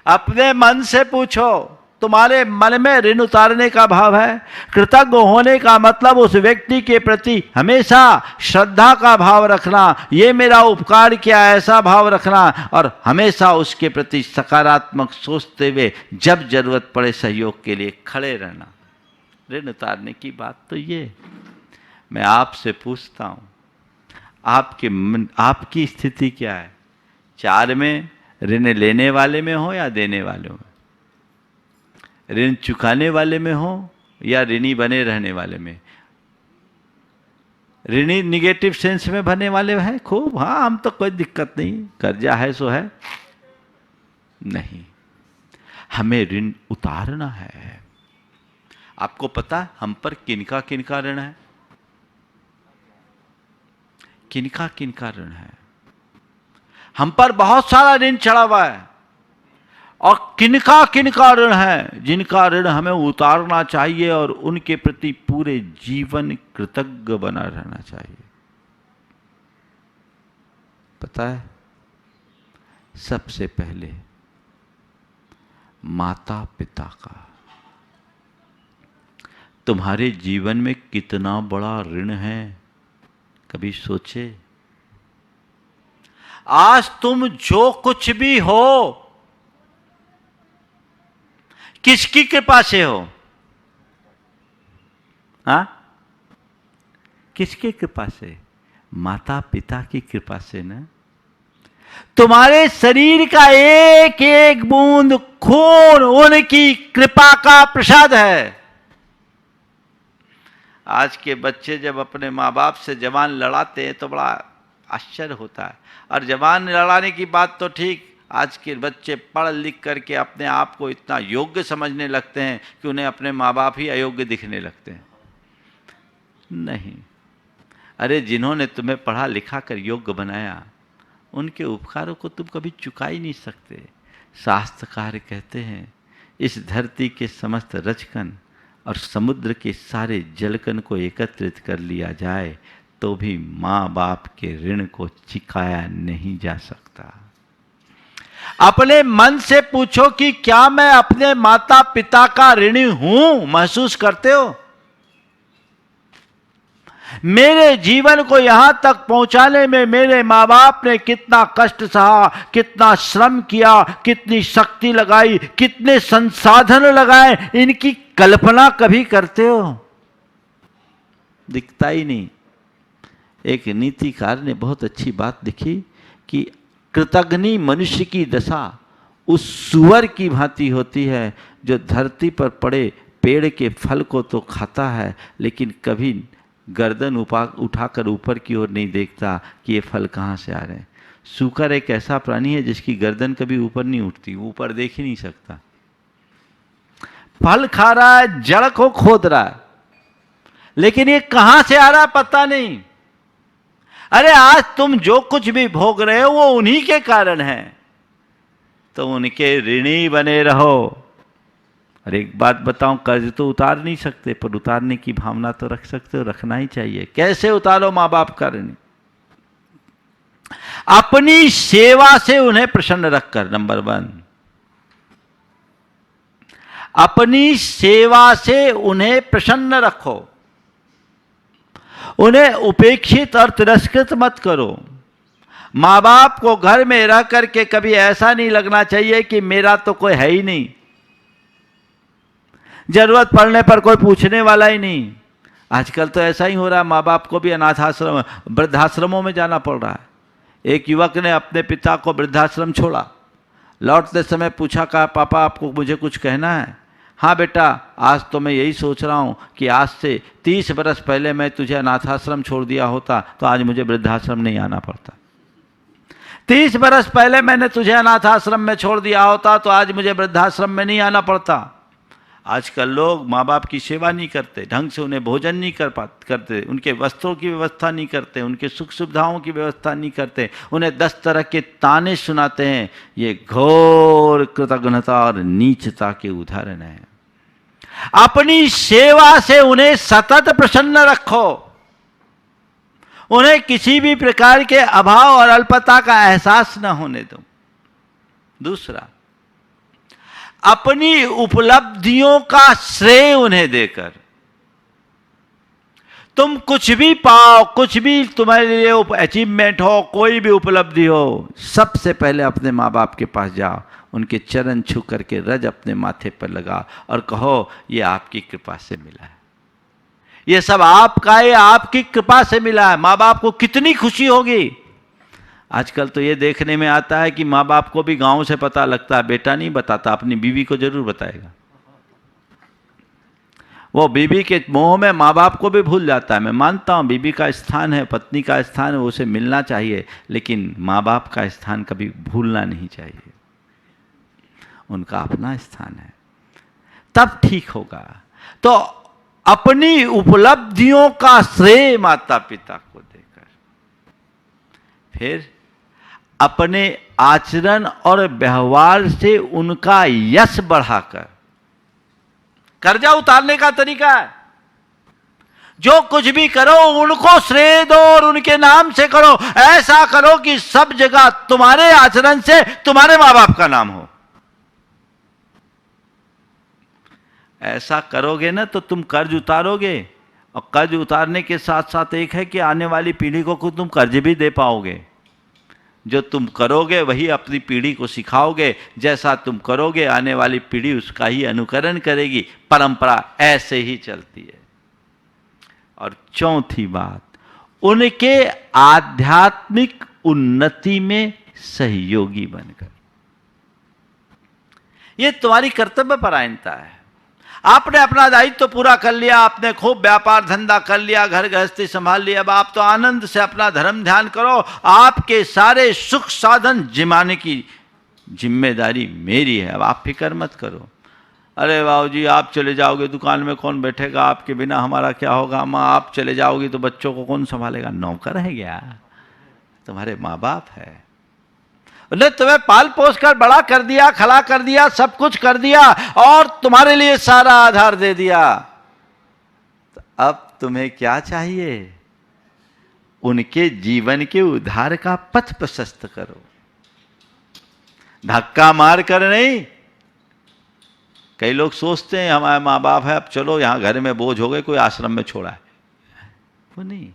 अपने मन से पूछो, तुम्हारे मन में ऋण उतारने का भाव है? कृतज्ञ होने का मतलब उस व्यक्ति के प्रति हमेशा श्रद्धा का भाव रखना, ये मेरा उपकार किया, ऐसा भाव रखना, और हमेशा उसके प्रति सकारात्मक सोचते हुए जब जरूरत पड़े सहयोग के लिए खड़े रहना। ऋण उतारने की बात तो ये। मैं आपसे पूछता हूँ, आपकी स्थिति क्या है? 4 में ऋण लेने वाले में हो या देने वाले में? ऋण चुकाने वाले में हो या ऋणी बने रहने वाले में? ऋणी निगेटिव सेंस में भरने वाले हैं खूब, हाँ हम तो कोई दिक्कत नहीं, कर्जा है सो है। नहीं, हमें ऋण उतारना है। आपको पता है हम पर किनका किनका ऋण है? किनका किनका ऋण है? हम पर बहुत सारा ऋण चढ़ा हुआ है। और किनका किनका ऋण है? जिनका ऋण हमें उतारना चाहिए और उनके प्रति पूरे जीवन कृतज्ञ बना रहना चाहिए। पता है, सबसे पहले माता पिता का। तुम्हारे जीवन में कितना बड़ा ऋण है, कभी सोचे? आज तुम जो कुछ भी हो किसकी कृपा से हो? हाँ, किसकी कृपा से? माता पिता की कृपा से ना। तुम्हारे शरीर का एक एक बूंद खून उनकी कृपा का प्रसाद है। आज के बच्चे जब अपने माँ बाप से जवान लड़ाते हैं तो बड़ा आश्चर्य होता है। और जवान लड़ाने की बात तो ठीक, आज के बच्चे पढ़ लिख करके अपने आप को इतना योग्य समझने लगते हैं कि उन्हें अपने माँ बाप ही अयोग्य दिखने लगते हैं। नहीं, अरे जिन्होंने तुम्हें पढ़ा लिखा कर योग्य बनाया, उनके उपकारों को तुम कभी चुका ही नहीं सकते। शास्त्रकार कहते हैं, इस धरती के समस्त रचकन और समुद्र के सारे जलकन को एकत्रित कर लिया जाए तो भी माँ बाप के ऋण को चुकाया नहीं जा सकता। अपने मन से पूछो कि क्या मैं अपने माता पिता का ऋणी हूं? महसूस करते हो? मेरे जीवन को यहां तक पहुंचाने में मेरे माँ बाप ने कितना कष्ट सहा, कितना श्रम किया, कितनी शक्ति लगाई, कितने संसाधन लगाए, इनकी कल्पना कभी करते हो? दिखता ही नहीं। एक नीतिकार ने बहुत अच्छी बात लिखी कि कृतघ्नी मनुष्य की दशा उस सुअर की भांति होती है जो धरती पर पड़े पेड़ के फल को तो खाता है लेकिन कभी गर्दन उठाकर ऊपर की ओर नहीं देखता कि ये फल कहाँ से आ रहे हैं। सूकर एक ऐसा प्राणी है जिसकी गर्दन कभी ऊपर नहीं उठती, वो ऊपर देख ही नहीं सकता। फल खा रहा है, जड़ को खोद रहा है, लेकिन ये कहां से आ रहा है पता नहीं। अरे आज तुम जो कुछ भी भोग रहे हो वो उन्हीं के कारण है, तो उनके ऋणी बने रहो। और एक बात बताऊं, कर्ज तो उतार नहीं सकते, पर उतारने की भावना तो रख सकते हो, रखना ही चाहिए। कैसे उतारो मां बाप का ऋण? अपनी सेवा से उन्हें प्रसन्न रखकर, नंबर 1, अपनी सेवा से उन्हें प्रसन्न रखो, उन्हें उपेक्षित और तिरस्कृत मत करो। मां बाप को घर में रह करके कभी ऐसा नहीं लगना चाहिए कि मेरा तो कोई है ही नहीं, जरूरत पड़ने पर कोई पूछने वाला ही नहीं। आजकल तो ऐसा ही हो रहा है, माँ बाप को भी अनाथ आश्रम, वृद्धाश्रमों में जाना पड़ रहा है। एक युवक ने अपने पिता को वृद्धाश्रम छोड़ा, लौटते समय पूछा, कहा पापा आपको मुझे कुछ कहना है? हाँ बेटा, आज तो मैं यही सोच रहा हूँ कि आज से 30 बरस पहले मैं तुझे अनाथाश्रम छोड़ दिया होता तो आज मुझे वृद्धाश्रम नहीं आना पड़ता। 30 बरस पहले मैंने तुझे अनाथाश्रम में छोड़ दिया होता तो आज मुझे वृद्धाश्रम में नहीं आना पड़ता। आजकल लोग माँ बाप की सेवा नहीं करते, ढंग से उन्हें भोजन नहीं करते, उनके वस्त्रों की व्यवस्था नहीं करते, उनके सुख सुविधाओं की व्यवस्था नहीं करते, उन्हें 10 तरह के ताने सुनाते हैं। ये घोर कृतज्ञता और नीचता के उदाहरण है। अपनी सेवा से उन्हें सतत प्रसन्न रखो, उन्हें किसी भी प्रकार के अभाव और अल्पता का एहसास न होने दो। दूसरा, अपनी उपलब्धियों का श्रेय उन्हें देकर, तुम कुछ भी पाओ, कुछ भी तुम्हारे लिए अचीवमेंट हो, कोई भी उपलब्धि हो, सबसे पहले अपने माँ बाप के पास जाओ, उनके चरण छू करके रज अपने माथे पर लगा और कहो ये आपकी कृपा से मिला है, ये सब आपका है, आपकी कृपा से मिला है। माँ बाप को कितनी खुशी होगी। आजकल तो ये देखने में आता है कि माँ बाप को भी गांव से पता लगता है, बेटा नहीं बताता, अपनी बीवी को जरूर बताएगा। वो बीवी के मोह में माँ बाप को भी भूल जाता है। मैं मानता हूँ बीवी का स्थान है, पत्नी का स्थान है, उसे मिलना चाहिए, लेकिन माँ बाप का स्थान कभी भूलना नहीं चाहिए। उनका अपना स्थान है, तब ठीक होगा। तो अपनी उपलब्धियों का श्रेय माता पिता को देकर, फिर अपने आचरण और व्यवहार से उनका यश बढ़ाकर, कर्जा उतारने का तरीका है, जो कुछ भी करो उनको श्रेय दो और उनके नाम से करो। ऐसा करो कि सब जगह तुम्हारे आचरण से तुम्हारे मां बाप का नाम हो। ऐसा करोगे ना तो तुम कर्ज उतारोगे, और कर्ज उतारने के साथ साथ एक है कि आने वाली पीढ़ी को तुम कर्ज भी दे पाओगे। जो तुम करोगे वही अपनी पीढ़ी को सिखाओगे, जैसा तुम करोगे आने वाली पीढ़ी उसका ही अनुकरण करेगी। परंपरा ऐसे ही चलती है। और चौथी बात, उनके आध्यात्मिक उन्नति में सहयोगी बनकर। यह तुम्हारी कर्तव्य परायणता है। आपने अपना दायित्व तो पूरा कर लिया, आपने खूब व्यापार धंधा कर लिया, घर गृहस्थी संभाल लिया, अब आप तो आनंद से अपना धर्म ध्यान करो। आपके सारे सुख साधन जिमाने की जिम्मेदारी मेरी है, अब आप फिक्र मत करो। अरे बाबू जी आप चले जाओगे दुकान में कौन बैठेगा, आपके बिना हमारा क्या होगा। माँ आप चले जाओगी तो बच्चों को कौन संभालेगा। नौकर है क्या, तुम्हारे माँ बाप है। उन्हें तुम्हें पाल पोस कर बड़ा कर दिया, खड़ा कर दिया, सब कुछ कर दिया और तुम्हारे लिए सारा आधार दे दिया। तो अब तुम्हें क्या चाहिए? उनके जीवन के उद्धार का पथ प्रशस्त करो, धक्का मार कर नहीं। कई लोग सोचते हैं हमारे माँ बाप है, अब चलो यहां घर में बोझ हो गए, कोई आश्रम में छोड़ा है। वो नहीं,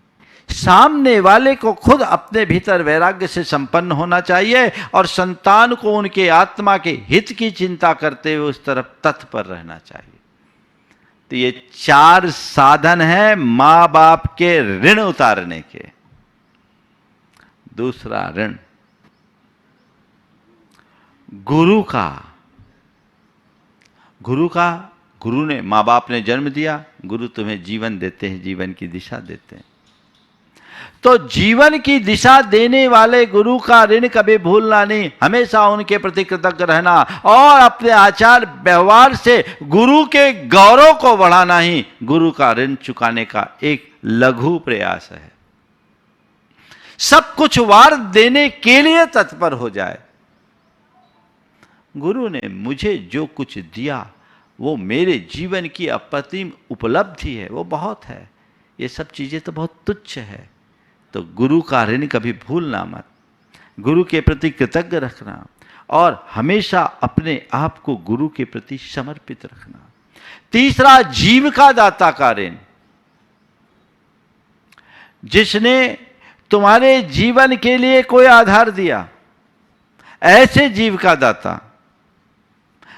सामने वाले को खुद अपने भीतर वैराग्य से संपन्न होना चाहिए और संतान को उनके आत्मा के हित की चिंता करते हुए उस तरफ तत्पर रहना चाहिए। तो ये 4 साधन हैं मां बाप के ऋण उतारने के। दूसरा ऋण गुरु का गुरु ने, माँ बाप ने जन्म दिया, गुरु तुम्हें जीवन देते हैं, जीवन की दिशा देते हैं। तो जीवन की दिशा देने वाले गुरु का ऋण कभी भूलना नहीं, हमेशा उनके प्रति कृतज्ञ रहना और अपने आचार व्यवहार से गुरु के गौरव को बढ़ाना ही गुरु का ऋण चुकाने का एक लघु प्रयास है। सब कुछ वार देने के लिए तत्पर हो जाए। गुरु ने मुझे जो कुछ दिया वो मेरे जीवन की अप्रतिम उपलब्धि है, वो बहुत है। ये सब चीजें तो बहुत तुच्छ है। तो गुरु का ऋण कभी भूलना मत, गुरु के प्रति कृतज्ञ रखना और हमेशा अपने आप को गुरु के प्रति समर्पित रखना। तीसरा, जीव का दाता का ऋण। जिसने तुम्हारे जीवन के लिए कोई आधार दिया, ऐसे जीव का दाता,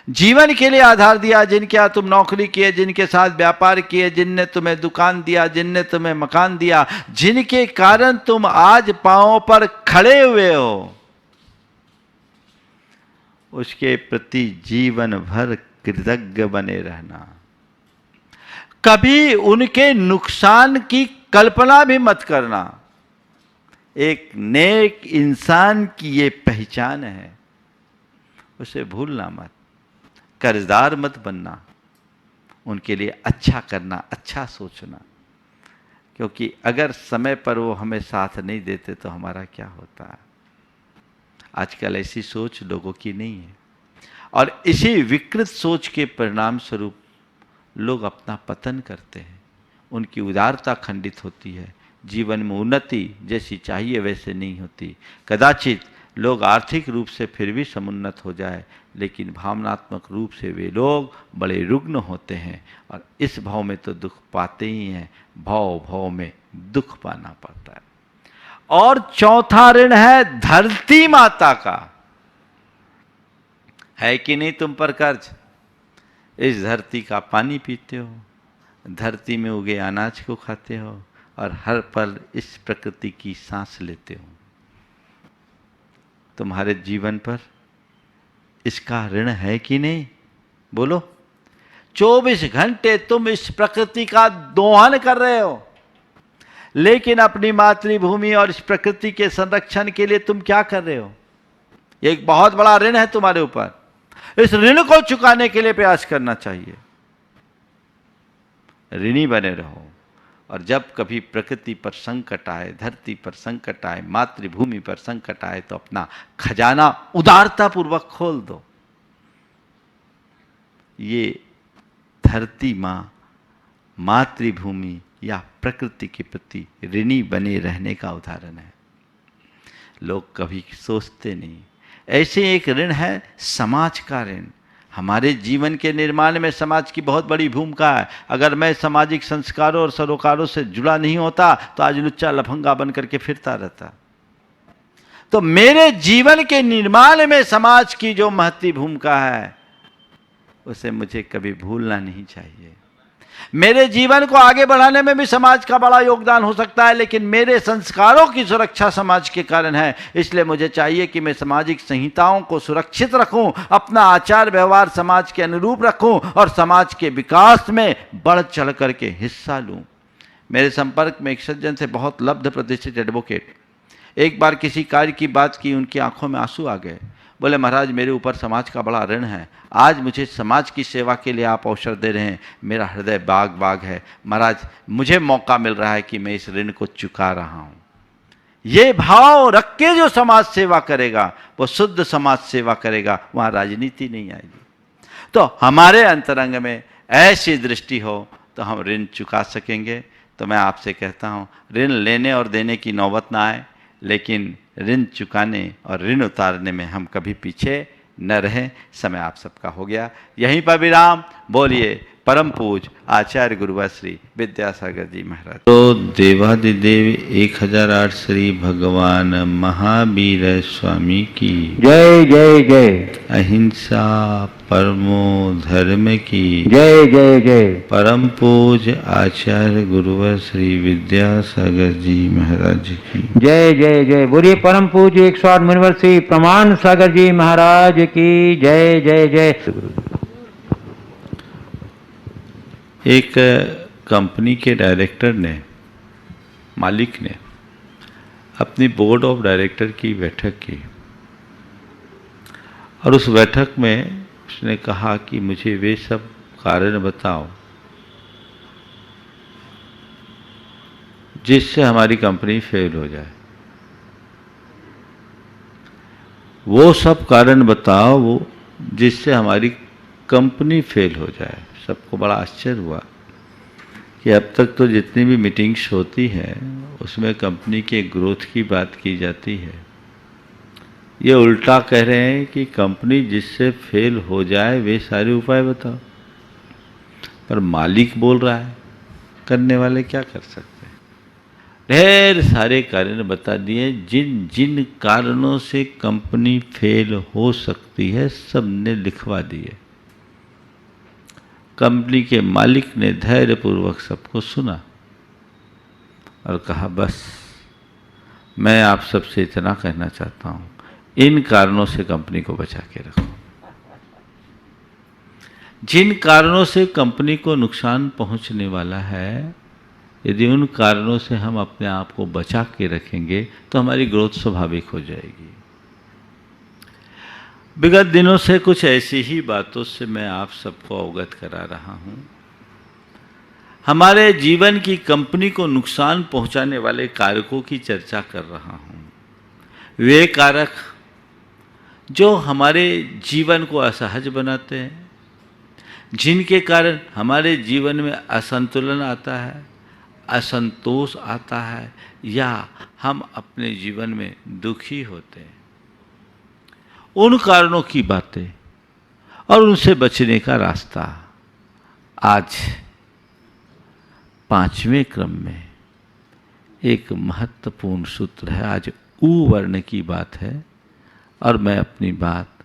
जीवन के लिए आधार दिया, जिनके यहाँ तुम नौकरी किए, जिनके साथ व्यापार किए, जिनने तुम्हें दुकान दिया, जिनने तुम्हें मकान दिया, जिनके कारण तुम आज पांवों पर खड़े हुए हो, उसके प्रति जीवन भर कृतज्ञ बने रहना। कभी उनके नुकसान की कल्पना भी मत करना। एक नेक इंसान की ये पहचान है, उसे भूलना मत। कर्जदार मत बनना, उनके लिए अच्छा करना, अच्छा सोचना, क्योंकि अगर समय पर वो हमें साथ नहीं देते तो हमारा क्या होता है। आजकल ऐसी सोच लोगों की नहीं है और इसी विकृत सोच के परिणाम स्वरूप लोग अपना पतन करते हैं, उनकी उदारता खंडित होती है, जीवन में उन्नति जैसी चाहिए वैसे नहीं होती। कदाचित लोग आर्थिक रूप से फिर भी समुन्नत हो जाए, लेकिन भावनात्मक रूप से वे लोग बड़े रुग्ण होते हैं और इस भाव में तो दुख पाते ही हैं, भाव भाव में दुख पाना पड़ता है। और चौथा ऋण है धरती माता का। है कि नहीं तुम पर कर्ज? इस धरती का पानी पीते हो, धरती में उगे अनाज को खाते हो और हर पल इस प्रकृति की सांस लेते हो। तुम्हारे जीवन पर इसका ऋण है कि नहीं? बोलो। 24 घंटे तुम इस प्रकृति का दोहन कर रहे हो, लेकिन अपनी मातृभूमि और इस प्रकृति के संरक्षण के लिए तुम क्या कर रहे हो? एक बहुत बड़ा ऋण है तुम्हारे ऊपर। इस ऋण को चुकाने के लिए प्रयास करना चाहिए। ऋणी बने रहो और जब कभी प्रकृति पर संकट आए, धरती पर संकट आए, मातृभूमि पर संकट आए तो अपना खजाना उदारता पूर्वक खोल दो। ये धरती माँ, मातृभूमि या प्रकृति के प्रति ऋणी बने रहने का उदाहरण है। लोग कभी सोचते नहीं। ऐसे एक ऋण है समाज का ऋण। हमारे जीवन के निर्माण में समाज की बहुत बड़ी भूमिका है। अगर मैं सामाजिक संस्कारों और सरोकारों से जुड़ा नहीं होता तो आज लुच्चा लफंगा बन करके फिरता रहता। तो मेरे जीवन के निर्माण में समाज की जो महती भूमिका है उसे मुझे कभी भूलना नहीं चाहिए। मेरे जीवन को आगे बढ़ाने में भी समाज का बड़ा योगदान हो सकता है, लेकिन मेरे संस्कारों की सुरक्षा समाज के कारण है। इसलिए मुझे चाहिए कि मैं सामाजिक संहिताओं को सुरक्षित रखूं, अपना आचार व्यवहार समाज के अनुरूप रखूं और समाज के विकास में बढ़ चढ़ करके हिस्सा लूं। मेरे संपर्क में एक सज्जन थे, बहुत लब्ध प्रतिष्ठित एडवोकेट। एक बार किसी कार्य की बात की, उनकी आंखों में आंसू आ गए। बोले, महाराज मेरे ऊपर समाज का बड़ा ऋण है। आज मुझे समाज की सेवा के लिए आप अवसर दे रहे हैं, मेरा हृदय बाग बाग है। महाराज मुझे मौका मिल रहा है कि मैं इस ऋण को चुका रहा हूँ। ये भाव रख के जो समाज सेवा करेगा वो शुद्ध समाज सेवा करेगा, वहाँ राजनीति नहीं आएगी। तो हमारे अंतरंग में ऐसी दृष्टि हो तो हम ऋण चुका सकेंगे। तो मैं आपसे कहता हूँ, ऋण लेने और देने की नौबत ना आए, लेकिन ऋण चुकाने और ऋण उतारने में हम कभी पीछे न रहें। समय आप सबका हो गया, यहीं पर विराम। बोलिए परम पूज आचार्य गुरुवर श्री विद्यासागर जी महाराज। तो देवादिदेव 1008 श्री भगवान महावीर स्वामी की जय जय जय। अहिंसा परमो धर्म की जय जय जय। परम पूज आचार्य गुरुवर श्री विद्यासागर जी महाराज की जय जय जय। बोलिए परम पूज्य 108 मुनिवर श्री प्रमाण सागर जी महाराज की जय जय जय। एक कंपनी के डायरेक्टर ने, मालिक ने अपनी बोर्ड ऑफ डायरेक्टर की बैठक की और उस बैठक में उसने कहा कि मुझे वे सब कारण बताओ जिससे हमारी कंपनी फेल हो जाए। वो सब कारण बताओ वो जिससे हमारी कंपनी फेल हो जाए। सबको बड़ा आश्चर्य हुआ कि अब तक तो जितनी भी मीटिंग्स होती हैं उसमें कंपनी के ग्रोथ की बात की जाती है। ये उल्टा कह रहे हैं कि कंपनी जिससे फेल हो जाए वे सारे उपाय बताओ। पर मालिक बोल रहा है, करने वाले क्या कर सकते हैं। ढेर सारे कारण बता दिए, जिन जिन कारणों से कंपनी फेल हो सकती है सब ने लिखवा दिए। कंपनी के मालिक ने धैर्यपूर्वक सबको सुना और कहा, बस मैं आप सबसे इतना कहना चाहता हूं, इन कारणों से कंपनी को बचा के रखो। जिन कारणों से कंपनी को नुकसान पहुंचने वाला है, यदि उन कारणों से हम अपने आप को बचा के रखेंगे तो हमारी ग्रोथ स्वाभाविक हो जाएगी। विगत दिनों से कुछ ऐसी ही बातों से मैं आप सबको अवगत करा रहा हूं। हमारे जीवन की कंपनी को नुकसान पहुंचाने वाले कारकों की चर्चा कर रहा हूं। वे कारक जो हमारे जीवन को असहज बनाते हैं, जिनके कारण हमारे जीवन में असंतुलन आता है, असंतोष आता है या हम अपने जीवन में दुखी होते हैं, उन कारणों की बातें और उनसे बचने का रास्ता आज 5वें क्रम में एक महत्वपूर्ण सूत्र है। आज ऊ वर्ण की बात है और मैं अपनी बात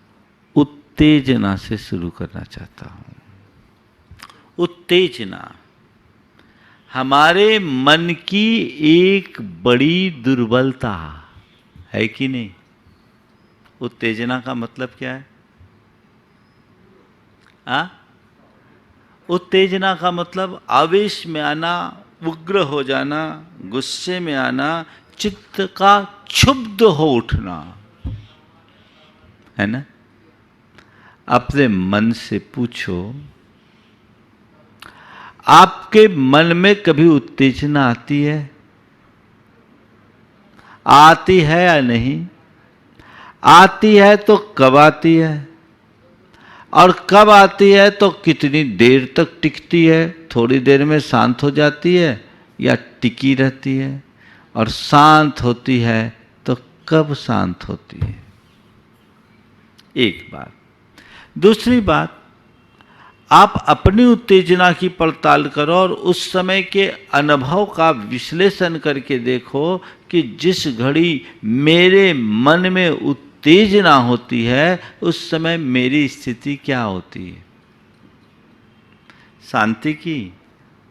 उत्तेजना से शुरू करना चाहता हूं। उत्तेजना हमारे मन की एक बड़ी दुर्बलता है कि नहीं। उत्तेजना का मतलब क्या है? उत्तेजना का मतलब आवेश में आना, उग्र हो जाना, गुस्से में आना, चित्त का क्षुब्ध हो उठना, है ना। अपने मन से पूछो, आपके मन में कभी उत्तेजना आती है? आती है या नहीं? आती है तो कब आती है और कब आती है तो कितनी देर तक टिकती है? थोड़ी देर में शांत हो जाती है या टिकी रहती है? और शांत होती है तो कब शांत होती है? एक बात। दूसरी बात, आप अपनी उत्तेजना की पड़ताल करो और उस समय के अनुभव का विश्लेषण करके देखो कि जिस घड़ी मेरे मन में उत्तेजना होती है उस समय मेरी स्थिति क्या होती है। शांति की,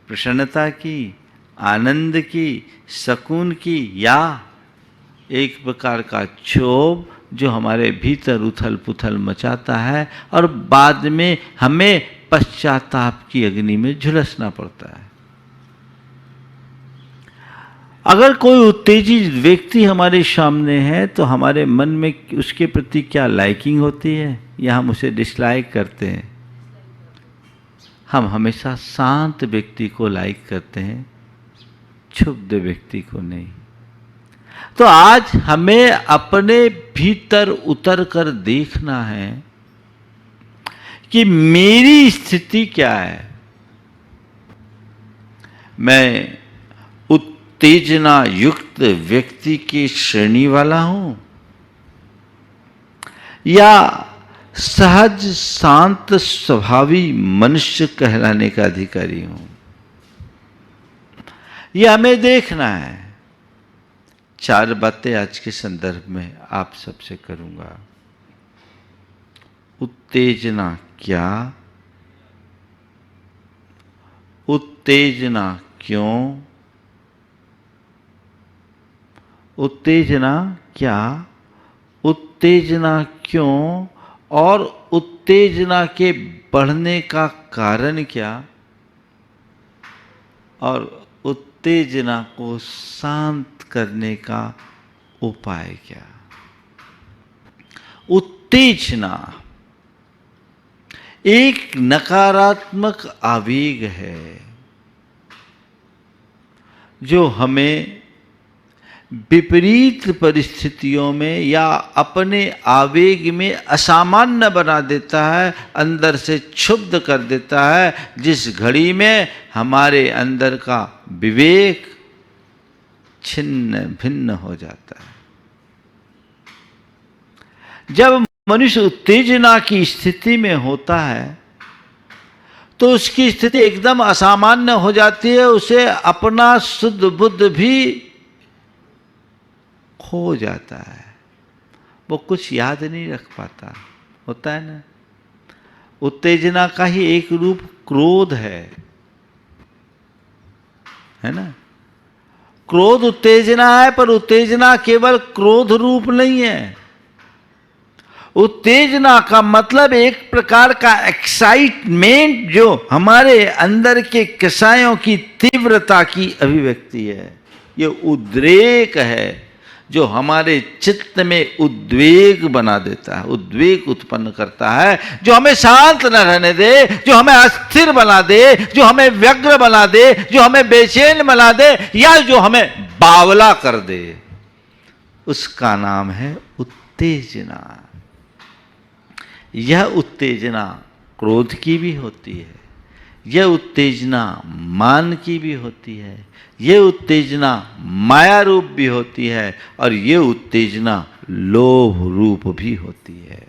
प्रसन्नता की, आनंद की, सुकून की, या एक प्रकार का क्षोभ जो हमारे भीतर उथल पुथल मचाता है और बाद में हमें पश्चाताप की अग्नि में झुलसना पड़ता है। अगर कोई उत्तेजित व्यक्ति हमारे सामने है तो हमारे मन में उसके प्रति क्या लाइकिंग होती है या हम उसे डिसलाइक करते हैं? हम हमेशा शांत व्यक्ति को लाइक करते हैं, क्षुब्ध व्यक्ति को नहीं। तो आज हमें अपने भीतर उतर कर देखना है कि मेरी स्थिति क्या है। मैं उत्तेजना युक्त व्यक्ति की श्रेणी वाला हूं या सहज शांत स्वभावी मनुष्य कहलाने का अधिकारी हूं? यह हमें देखना है। 4 बातें आज के संदर्भ में आप सबसे करूंगा। उत्तेजना क्या? उत्तेजना क्यों? उत्तेजना क्या? उत्तेजना क्यों? और उत्तेजना के बढ़ने का कारण क्या? और उत्तेजना को शांत करने का उपाय क्या? उत्तेजना एक नकारात्मक आवेग है जो हमें विपरीत परिस्थितियों में या अपने आवेग में असामान्य बना देता है, अंदर से क्षुब्ध कर देता है, जिस घड़ी में हमारे अंदर का विवेक छिन्न भिन्न हो जाता है। जब मनुष्य उत्तेजना की स्थिति में होता है तो उसकी स्थिति एकदम असामान्य हो जाती है, उसे अपना शुद्ध बुद्ध भी खो जाता है, वो कुछ याद नहीं रख पाता। होता है ना, उत्तेजना का ही एक रूप क्रोध है ना। क्रोध उत्तेजना है, पर उत्तेजना केवल क्रोध रूप नहीं है। उत्तेजना का मतलब एक प्रकार का एक्साइटमेंट जो हमारे अंदर के कषायों की तीव्रता की अभिव्यक्ति है। ये उद्रेक है जो हमारे चित्त में उद्वेग बना देता है, उद्वेग उत्पन्न करता है, जो हमें शांत न रहने दे, जो हमें अस्थिर बना दे, जो हमें व्यग्र बना दे, जो हमें बेचैन बना दे, या जो हमें बावला कर दे। उसका नाम है उत्तेजना। यह उत्तेजना क्रोध की भी होती है, यह उत्तेजना मान की भी होती है, यह उत्तेजना माया रूप भी होती है, और यह उत्तेजना लोभ रूप भी होती है।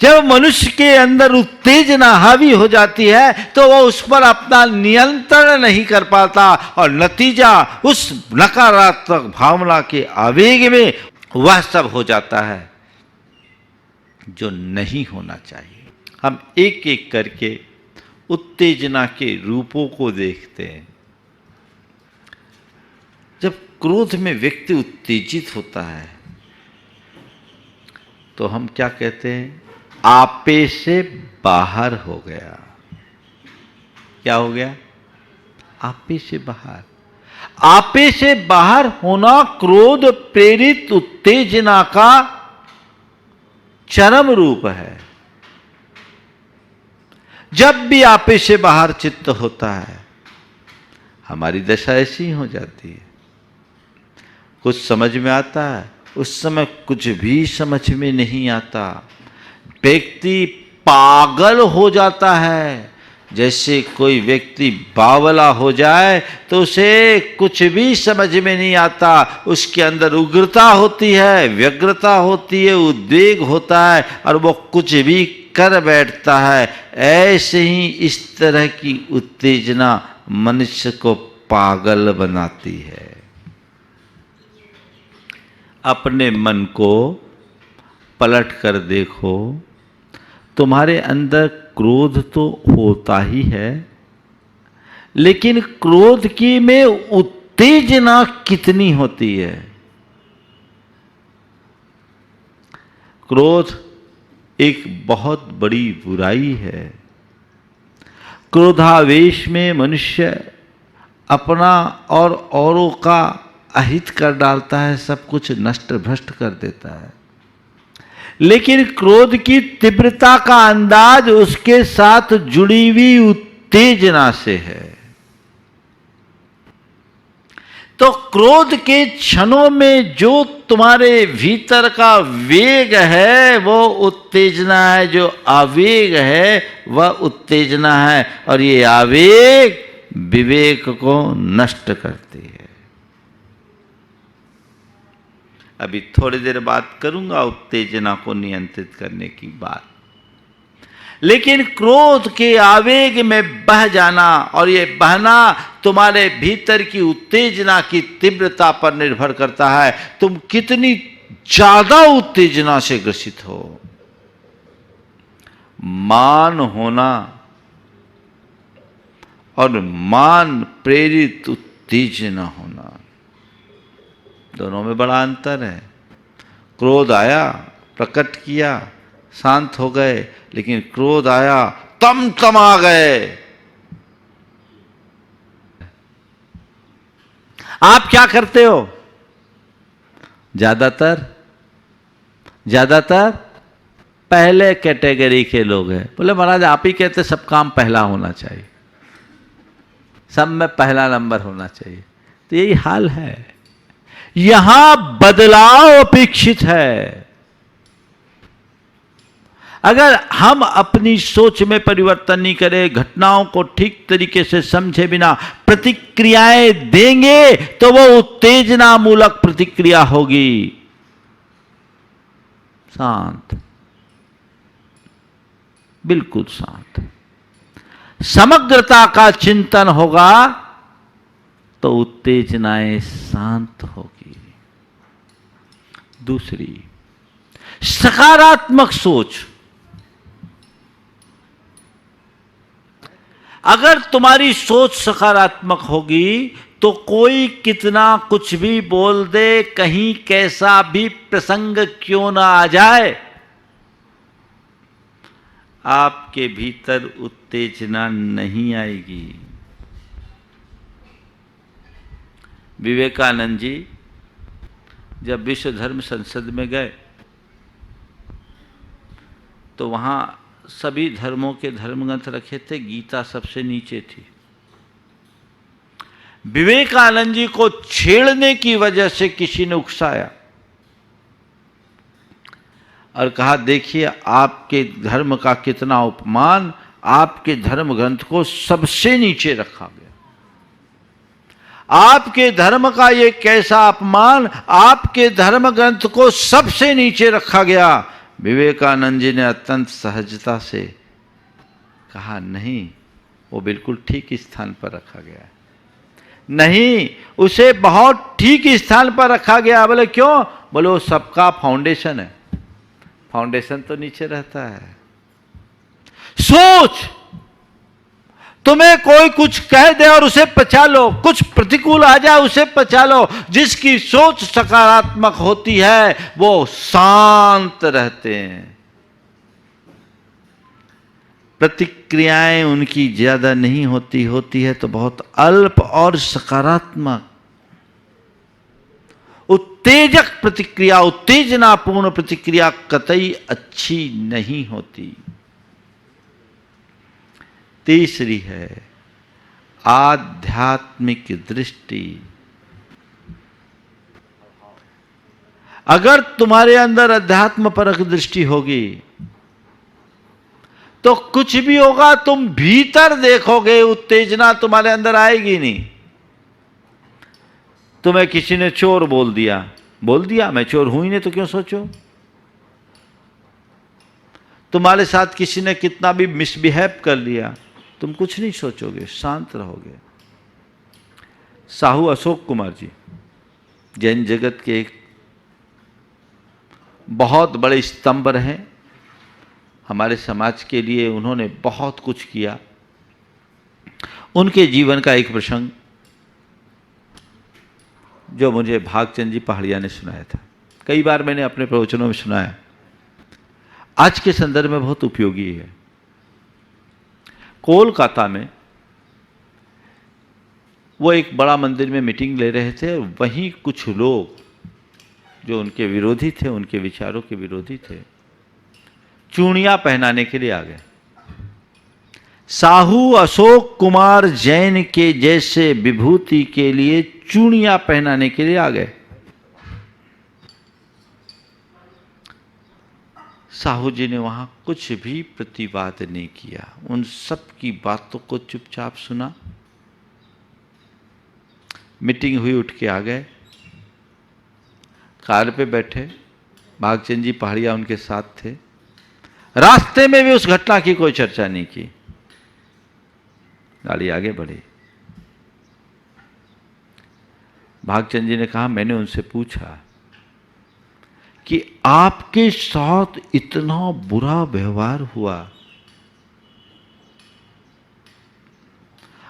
जब मनुष्य के अंदर उत्तेजना हावी हो जाती है तो वह उस पर अपना नियंत्रण नहीं कर पाता, और नतीजा उस नकारात्मक भावना के आवेग में वह सब हो जाता है जो नहीं होना चाहिए। हम एक एक करके उत्तेजना के रूपों को देखते हैं। जब क्रोध में व्यक्ति उत्तेजित होता है तो हम क्या कहते हैं? आपे से बाहर हो गया। क्या हो गया? आपे से बाहर। आपे से बाहर होना क्रोध प्रेरित उत्तेजना का चरम रूप है। जब भी आपे से बाहर चित्त होता है हमारी दशा ऐसी हो जाती है। कुछ समझ में आता है, उस समय कुछ भी समझ में नहीं आता। व्यक्ति पागल हो जाता है। जैसे कोई व्यक्ति बावला हो जाए तो उसे कुछ भी समझ में नहीं आता। उसके अंदर उग्रता होती है, व्यग्रता होती है, उद्वेग होता है, और वो कुछ भी कर बैठता है। ऐसे ही इस तरह की उत्तेजना मनुष्य को पागल बनाती है। अपने मन को पलट कर देखो, तुम्हारे अंदर क्रोध तो होता ही है, लेकिन क्रोध की में उत्तेजना कितनी होती है? क्रोध एक बहुत बड़ी बुराई है। क्रोधावेश में मनुष्य अपना और औरों का अहित कर डालता है, सब कुछ नष्ट भ्रष्ट कर देता है। लेकिन क्रोध की तीव्रता का अंदाज उसके साथ जुड़ी हुई उत्तेजना से है। तो क्रोध के क्षणों में जो तुम्हारे भीतर का वेग है वो उत्तेजना है, जो आवेग है वह उत्तेजना है, और ये आवेग विवेक को नष्ट करती है। अभी थोड़ी देर बात करूंगा उत्तेजना को नियंत्रित करने की बात। लेकिन क्रोध के आवेग में बह जाना, और ये बहना तुम्हारे भीतर की उत्तेजना की तीव्रता पर निर्भर करता है। तुम कितनी ज्यादा उत्तेजना से ग्रसित हो। मान होना और मान प्रेरित उत्तेजना होना, दोनों में बड़ा अंतर है। क्रोध आया, प्रकट किया, शांत हो गए, लेकिन क्रोध आया, तम आ गए, आप क्या करते हो? ज्यादातर पहले कैटेगरी के लोग हैं। बोले महाराज आप ही कहते सब काम पहला होना चाहिए, सब में पहला नंबर होना चाहिए। तो यही हाल है, यहां बदलाव अपेक्षित है। अगर हम अपनी सोच में परिवर्तन नहीं करें, घटनाओं को ठीक तरीके से समझे बिना प्रतिक्रियाएं देंगे तो वो उत्तेजना मूलक प्रतिक्रिया होगी। शांत, बिल्कुल शांत। समग्रता का चिंतन होगा तो उत्तेजनाएं शांत होगी। दूसरी, सकारात्मक सोच। अगर तुम्हारी सोच सकारात्मक होगी तो कोई कितना कुछ भी बोल दे, कहीं कैसा भी प्रसंग क्यों ना आ जाए, आपके भीतर उत्तेजना नहीं आएगी। विवेकानंद जी जब विश्व धर्म संसद में गए तो वहां सभी धर्मों के धर्मग्रंथ रखे थे, गीता सबसे नीचे थी। विवेकानंद जी को छेड़ने की वजह से किसी ने उकसाया और कहा देखिए आपके धर्म का कितना अपमान, आपके धर्म ग्रंथ को सबसे नीचे रखा गया, आपके धर्म का ये कैसा अपमान, आपके धर्म ग्रंथ को सबसे नीचे रखा गया। विवेकानंद जी ने अत्यंत सहजता से कहा नहीं, वो बिल्कुल ठीक स्थान पर रखा गया है, नहीं उसे बहुत ठीक स्थान पर रखा गया। बोले क्यों? बोले वो सबका फाउंडेशन है, फाउंडेशन तो नीचे रहता है। सोच, तुम्हें कोई कुछ कह दे और उसे पचा लो, कुछ प्रतिकूल आ जाए उसे पचा लो। जिसकी सोच सकारात्मक होती है वो शांत रहते हैं, प्रतिक्रियाएं उनकी ज्यादा नहीं होती, होती है तो बहुत अल्प और सकारात्मक। उत्तेजक प्रतिक्रिया, उत्तेजनापूर्ण प्रतिक्रिया कतई अच्छी नहीं होती। तीसरी है आध्यात्मिक दृष्टि। अगर तुम्हारे अंदर अध्यात्म परक दृष्टि होगी तो कुछ भी होगा तुम भीतर देखोगे, उत्तेजना तुम्हारे अंदर आएगी नहीं। तुम्हें किसी ने चोर बोल दिया, मैं चोर हूं ही नहीं तो क्यों सोचो। तुम्हारे साथ किसी ने कितना भी मिसबिहेव कर लिया, तुम कुछ नहीं सोचोगे, शांत रहोगे। साहू अशोक कुमार जी जैन जगत के एक बहुत बड़े स्तंभ रहे, हमारे समाज के लिए उन्होंने बहुत कुछ किया। उनके जीवन का एक प्रसंग जो मुझे भागचंद जी पहाड़िया ने सुनाया था, कई बार मैंने अपने प्रवचनों में सुनाया, आज के संदर्भ में बहुत उपयोगी है। कोलकाता में वो एक बड़ा मंदिर में मीटिंग ले रहे थे और वहीं कुछ लोग जो उनके विरोधी थे, उनके विचारों के विरोधी थे, चूड़ियां पहनाने के लिए आ गए। साहू अशोक कुमार जैन के जैसे विभूति के लिए चूड़ियां पहनाने के लिए आ गए। साहू जी ने वहां कुछ भी प्रतिवाद नहीं किया, उन सब की बातों को चुपचाप सुना। मीटिंग हुई, उठ के आ गए, कार पे बैठे, भागचंद जी पहाड़िया उनके साथ थे। रास्ते में भी उस घटना की कोई चर्चा नहीं की, गाड़ी आगे बढ़ी। भागचंद जी ने कहा, मैंने उनसे पूछा कि आपके साथ इतना बुरा व्यवहार हुआ,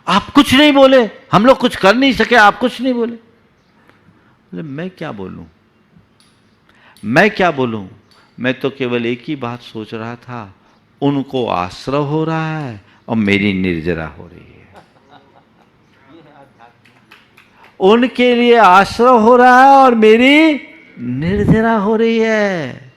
आप कुछ नहीं बोले, हम लोग कुछ कर नहीं सके, आप कुछ नहीं बोले। मैं क्या बोलूं, मैं क्या बोलूं, मैं तो केवल एक ही बात सोच रहा था, उनको आश्रय हो रहा है और मेरी निर्जरा हो रही है। उनके लिए आश्रय हो रहा है और मेरी निर्जरा हो रही है।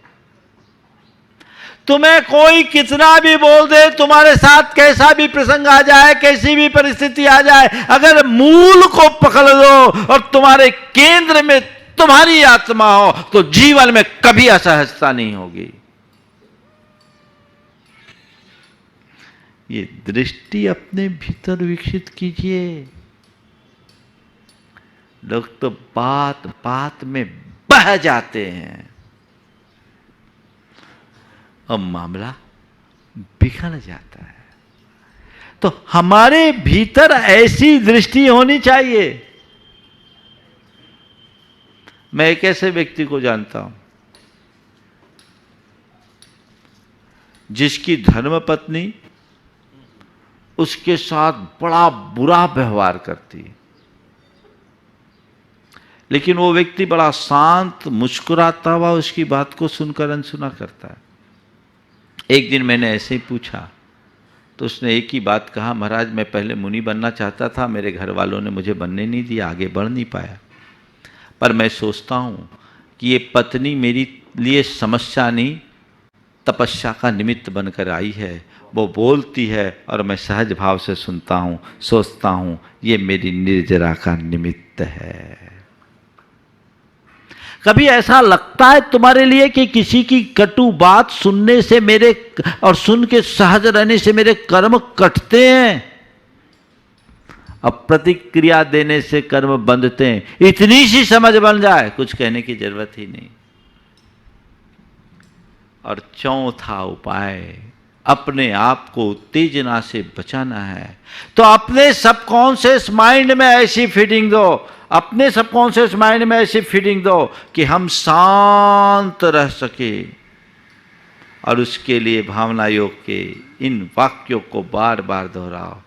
तुम्हें कोई कितना भी बोल दे, तुम्हारे साथ कैसा भी प्रसंग आ जाए, कैसी भी परिस्थिति आ जाए, अगर मूल को पकड़ लो और तुम्हारे केंद्र में तुम्हारी आत्मा हो तो जीवन में कभी असहजता नहीं होगी। ये दृष्टि अपने भीतर विकसित कीजिए। लोग तो बात बात में बह जाते हैं और मामला बिगड़ जाता है। तो हमारे भीतर ऐसी दृष्टि होनी चाहिए। मैं एक ऐसे व्यक्ति को जानता हूं जिसकी धर्मपत्नी उसके साथ बड़ा बुरा व्यवहार करती है, लेकिन वो व्यक्ति बड़ा शांत मुस्कुराता हुआ उसकी बात को सुनकर अनसुना करता है। एक दिन मैंने ऐसे ही पूछा तो उसने एक ही बात कहा, महाराज मैं पहले मुनि बनना चाहता था, मेरे घर वालों ने मुझे बनने नहीं दिया, आगे बढ़ नहीं पाया। पर मैं सोचता हूँ कि ये पत्नी मेरी लिए समस्या नहीं, तपस्या का निमित्त बनकर आई है। वो बोलती है और मैं सहज भाव से सुनता हूँ, सोचता हूँ ये मेरी निर्जरा का निमित्त है। कभी ऐसा लगता है तुम्हारे लिए कि किसी की कटु बात सुनने से मेरे और सुन के सहज रहने से मेरे कर्म कटते हैं? अब प्रतिक्रिया देने से कर्म बंधते हैं। इतनी सी समझ बन जाए, कुछ कहने की जरूरत ही नहीं। और चौथा उपाय, अपने आप को उत्तेजना से बचाना है। तो अपने सबकॉन्शियस माइंड में ऐसी फीडिंग दो, अपने सबकॉन्शियस माइंड में ऐसी फीडिंग दो कि हम शांत रह सके। और उसके लिए भावना योग के इन वाक्यों को बार बार दोहराओ।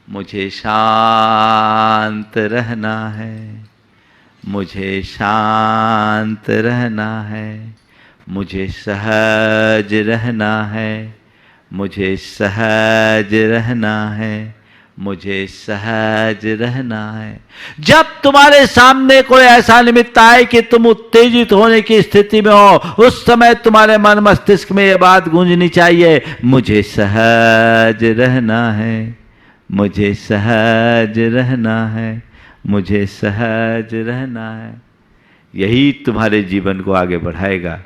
मुझे शांत रहना है, मुझे शांत रहना है, मुझे सहज रहना है, मुझे सहज रहना है, मुझे सहज रहना है। जब तुम्हारे सामने कोई ऐसा निमित्त आए कि तुम उत्तेजित होने की स्थिति में हो, उस समय तुम्हारे मन मस्तिष्क में यह बात गूंजनी चाहिए, मुझे सहज रहना है, मुझे सहज रहना है, मुझे सहज रहना है। यही तुम्हारे जीवन को आगे बढ़ाएगा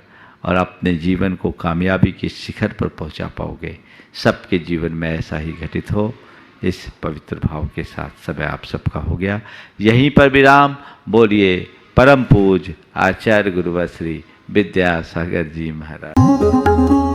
और अपने जीवन को कामयाबी के शिखर पर पहुंचा पाओगे। सबके जीवन में ऐसा ही घटित हो, इस पवित्र भाव के साथ समय आप सबका हो गया। यहीं पर विराम। बोलिए परम पूज्य आचार्य गुरुवर श्री विद्यासागर जी महाराज।